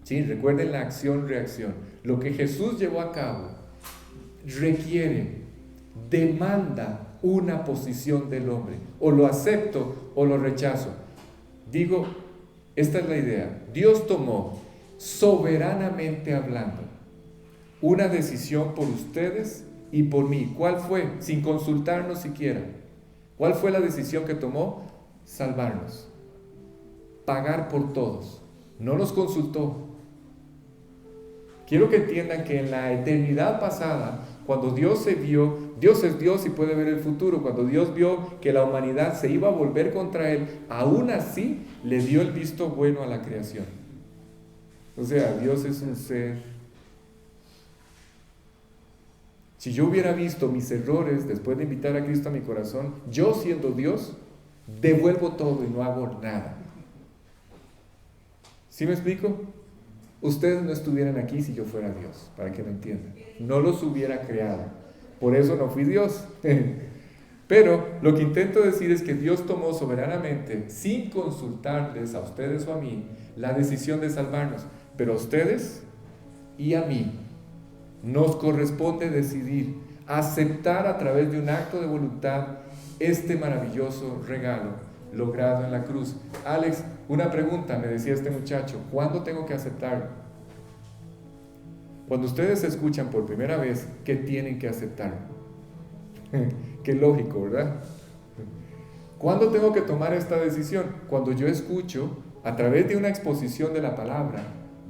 Sí, recuerden la acción-reacción. Lo que Jesús llevó a cabo requiere, demanda una posición del hombre. O lo acepto o lo rechazo. Digo, esta es la idea. Dios tomó, soberanamente hablando, una decisión por ustedes y por mí. ¿Cuál fue? Sin consultarnos siquiera. ¿Cuál fue la decisión que tomó? Salvarnos. Pagar por todos. No nos consultó. Quiero que entiendan que en la eternidad pasada, cuando Dios se vio, Dios es Dios y puede ver el futuro. Cuando Dios vio que la humanidad se iba a volver contra Él, aún así le dio el visto bueno a la creación. O sea, Dios es un ser. Si yo hubiera visto mis errores después de invitar a Cristo a mi corazón, yo siendo Dios, devuelvo todo y no hago nada. ¿Sí me explico? Ustedes no estuvieran aquí si yo fuera Dios, para que me entiendan. No los hubiera creado. Por eso no fui Dios. Pero lo que intento decir es que Dios tomó soberanamente, sin consultarles a ustedes o a mí, la decisión de salvarnos. Pero a ustedes y a mí nos corresponde decidir, aceptar a través de un acto de voluntad este maravilloso regalo logrado en la cruz. Alex, una pregunta, me decía este muchacho, ¿cuándo tengo que aceptarlo? Cuando ustedes escuchan por primera vez que tienen que aceptarlo. Qué lógico, ¿verdad? ¿Cuándo tengo que tomar esta decisión? Cuando yo escucho, a través de una exposición de la palabra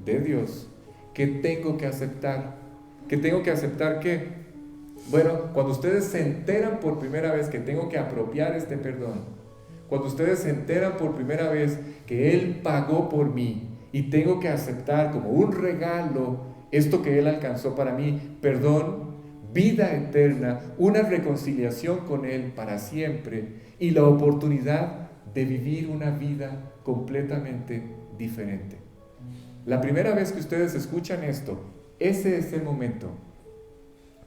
de Dios, que tengo que aceptar. que tengo que aceptar que, bueno, cuando ustedes se enteran por primera vez que tengo que apropiar este perdón, cuando ustedes se enteran por primera vez que Él pagó por mí y tengo que aceptar como un regalo esto que Él alcanzó para mí, perdón, vida eterna, una reconciliación con Él para siempre y la oportunidad de vivir una vida completamente diferente. La primera vez que ustedes escuchan esto, ese es el momento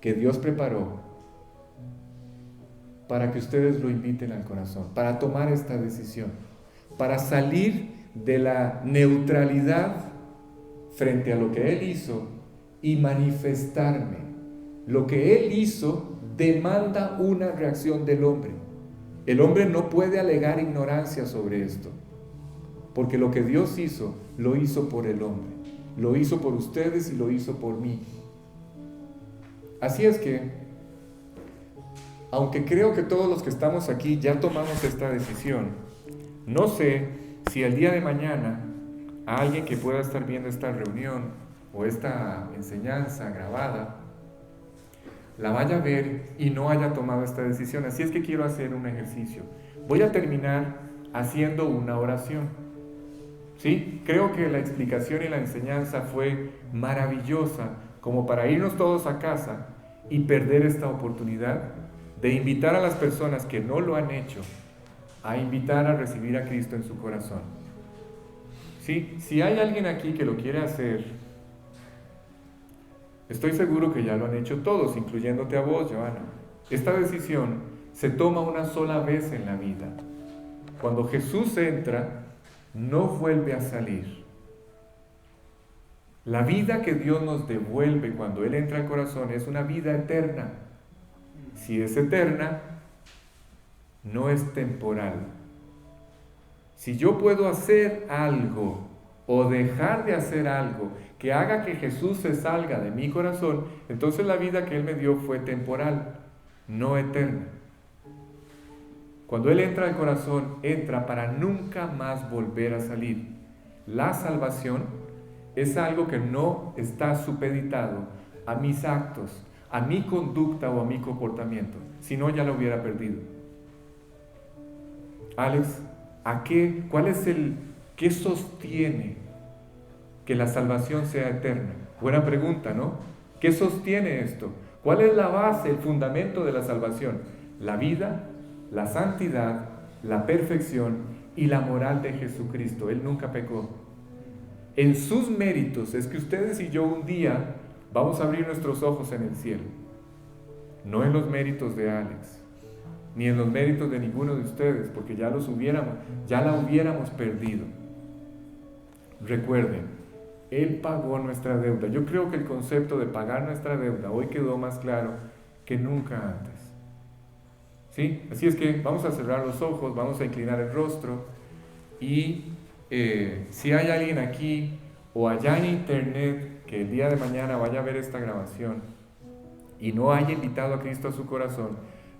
que Dios preparó para que ustedes lo inviten al corazón, para tomar esta decisión, para salir de la neutralidad frente a lo que Él hizo y manifestarme. Lo que Él hizo demanda una reacción del hombre. El hombre no puede alegar ignorancia sobre esto, porque lo que Dios hizo, lo hizo por el hombre, lo hizo por ustedes y lo hizo por mí. Así es que, aunque creo que todos los que estamos aquí ya tomamos esta decisión, no sé si el día de mañana a alguien que pueda estar viendo esta reunión o esta enseñanza grabada la vaya a ver y no haya tomado esta decisión. Así es que quiero hacer un ejercicio. Voy a terminar haciendo una oración. ¿Sí? Creo que la explicación y la enseñanza fue maravillosa como para irnos todos a casa y perder esta oportunidad de invitar a las personas que no lo han hecho a invitar a recibir a Cristo en su corazón. ¿Sí? Si hay alguien aquí que lo quiere hacer, estoy seguro que ya lo han hecho todos, incluyéndote a vos, Joana. Esta decisión se toma una sola vez en la vida. Cuando Jesús entra, no vuelve a salir. La vida que Dios nos devuelve cuando Él entra al corazón es una vida eterna. Si es eterna, no es temporal. Si yo puedo hacer algo o dejar de hacer algo que haga que Jesús se salga de mi corazón, entonces la vida que Él me dio fue temporal, no eterna. Cuando Él entra al corazón, entra para nunca más volver a salir. La salvación es algo que no está supeditado a mis actos, a mi conducta o a mi comportamiento, si no ya lo hubiera perdido. Alex, ¿qué sostiene que la salvación sea eterna? Buena pregunta, ¿no? ¿Qué sostiene esto? ¿Cuál es la base, el fundamento de la salvación? La vida, la santidad, la perfección y la moral de Jesucristo. Él nunca pecó. En sus méritos es que ustedes y yo un día vamos a abrir nuestros ojos en el cielo. No en los méritos de Alex, ni en los méritos de ninguno de ustedes, porque ya la hubiéramos perdido. Recuerden, Él pagó nuestra deuda. Yo creo que el concepto de pagar nuestra deuda hoy quedó más claro que nunca antes. ¿Sí? Así es que vamos a cerrar los ojos, vamos a inclinar el rostro y si hay alguien aquí o allá en internet que el día de mañana vaya a ver esta grabación y no haya invitado a Cristo a su corazón,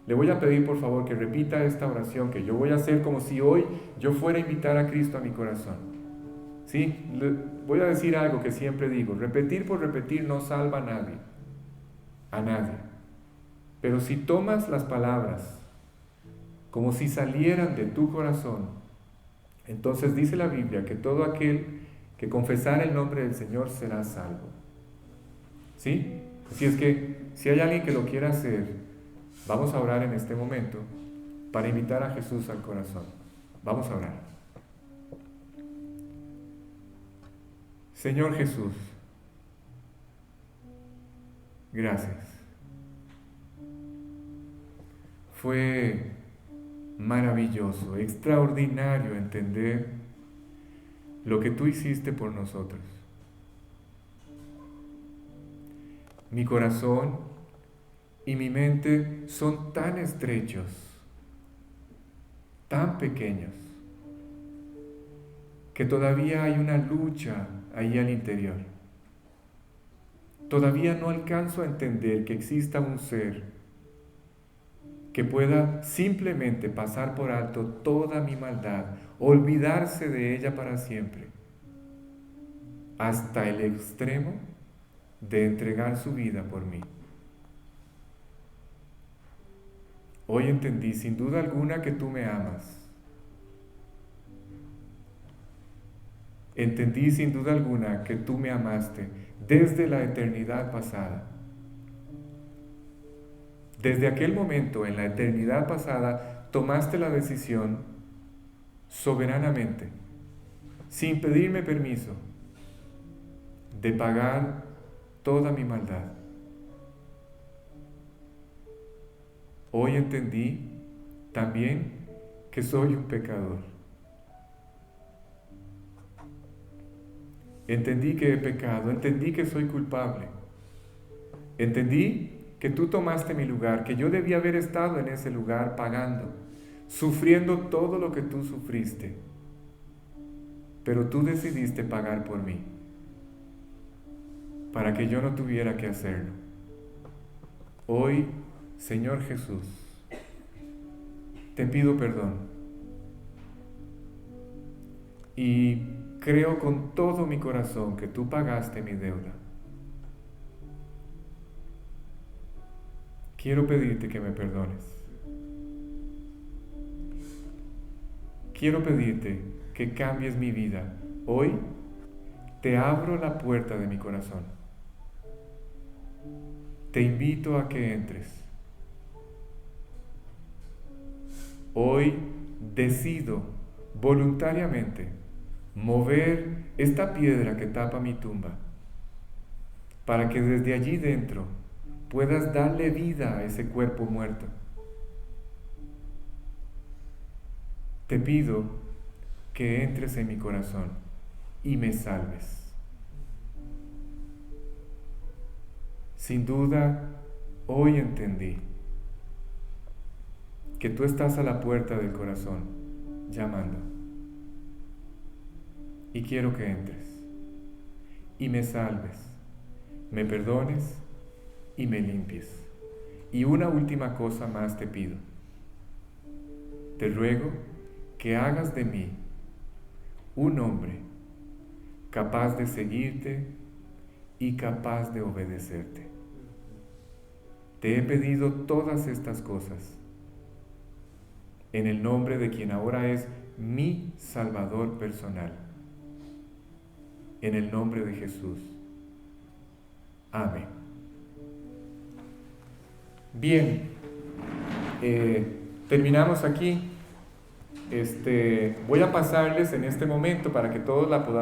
le voy a pedir por favor que repita esta oración que yo voy a hacer como si hoy yo fuera a invitar a Cristo a mi corazón. ¿Sí? Voy a decir algo que siempre digo, repetir por repetir no salva a nadie. Pero si tomas las palabras como si salieran de tu corazón, entonces dice la Biblia que todo aquel que confesara el nombre del Señor será salvo. ¿Sí? Así es que si hay alguien que lo quiera hacer, vamos a orar en este momento para invitar a Jesús al corazón. Vamos a orar. Señor Jesús, gracias. Fue maravilloso, extraordinario entender lo que tú hiciste por nosotros. Mi corazón y mi mente son tan estrechos, tan pequeños, que todavía hay una lucha ahí al interior. Todavía no alcanzo a entender que exista un ser que pueda simplemente pasar por alto toda mi maldad, olvidarse de ella para siempre, hasta el extremo de entregar su vida por mí. Hoy entendí sin duda alguna que tú me amas. Entendí sin duda alguna que tú me amaste desde la eternidad pasada. Desde aquel momento, en la eternidad pasada, tomaste la decisión soberanamente, sin pedirme permiso, de pagar toda mi maldad. Hoy entendí también que soy un pecador. Entendí que he pecado, entendí que soy culpable. Entendí que tú tomaste mi lugar, que yo debía haber estado en ese lugar pagando, sufriendo todo lo que tú sufriste. Pero tú decidiste pagar por mí, para que yo no tuviera que hacerlo. Hoy, Señor Jesús, te pido perdón y creo con todo mi corazón que tú pagaste mi deuda. Quiero pedirte que me perdones. Quiero pedirte que cambies mi vida. Hoy te abro la puerta de mi corazón. Te invito a que entres. Hoy decido voluntariamente mover esta piedra que tapa mi tumba, para que desde allí dentro puedas darle vida a ese cuerpo muerto. Te pido que entres en mi corazón y me salves. Sin duda, hoy entendí que tú estás a la puerta del corazón, llamando. Y quiero que entres y me salves, me perdones y me limpies. Y una última cosa más te pido. Te ruego que hagas de mí un hombre capaz de seguirte y capaz de obedecerte. Te he pedido todas estas cosas en el nombre de quien ahora es mi Salvador personal. En el nombre de Jesús. Amén. Bien, terminamos aquí. Voy a pasarles en este momento para que todos la podamos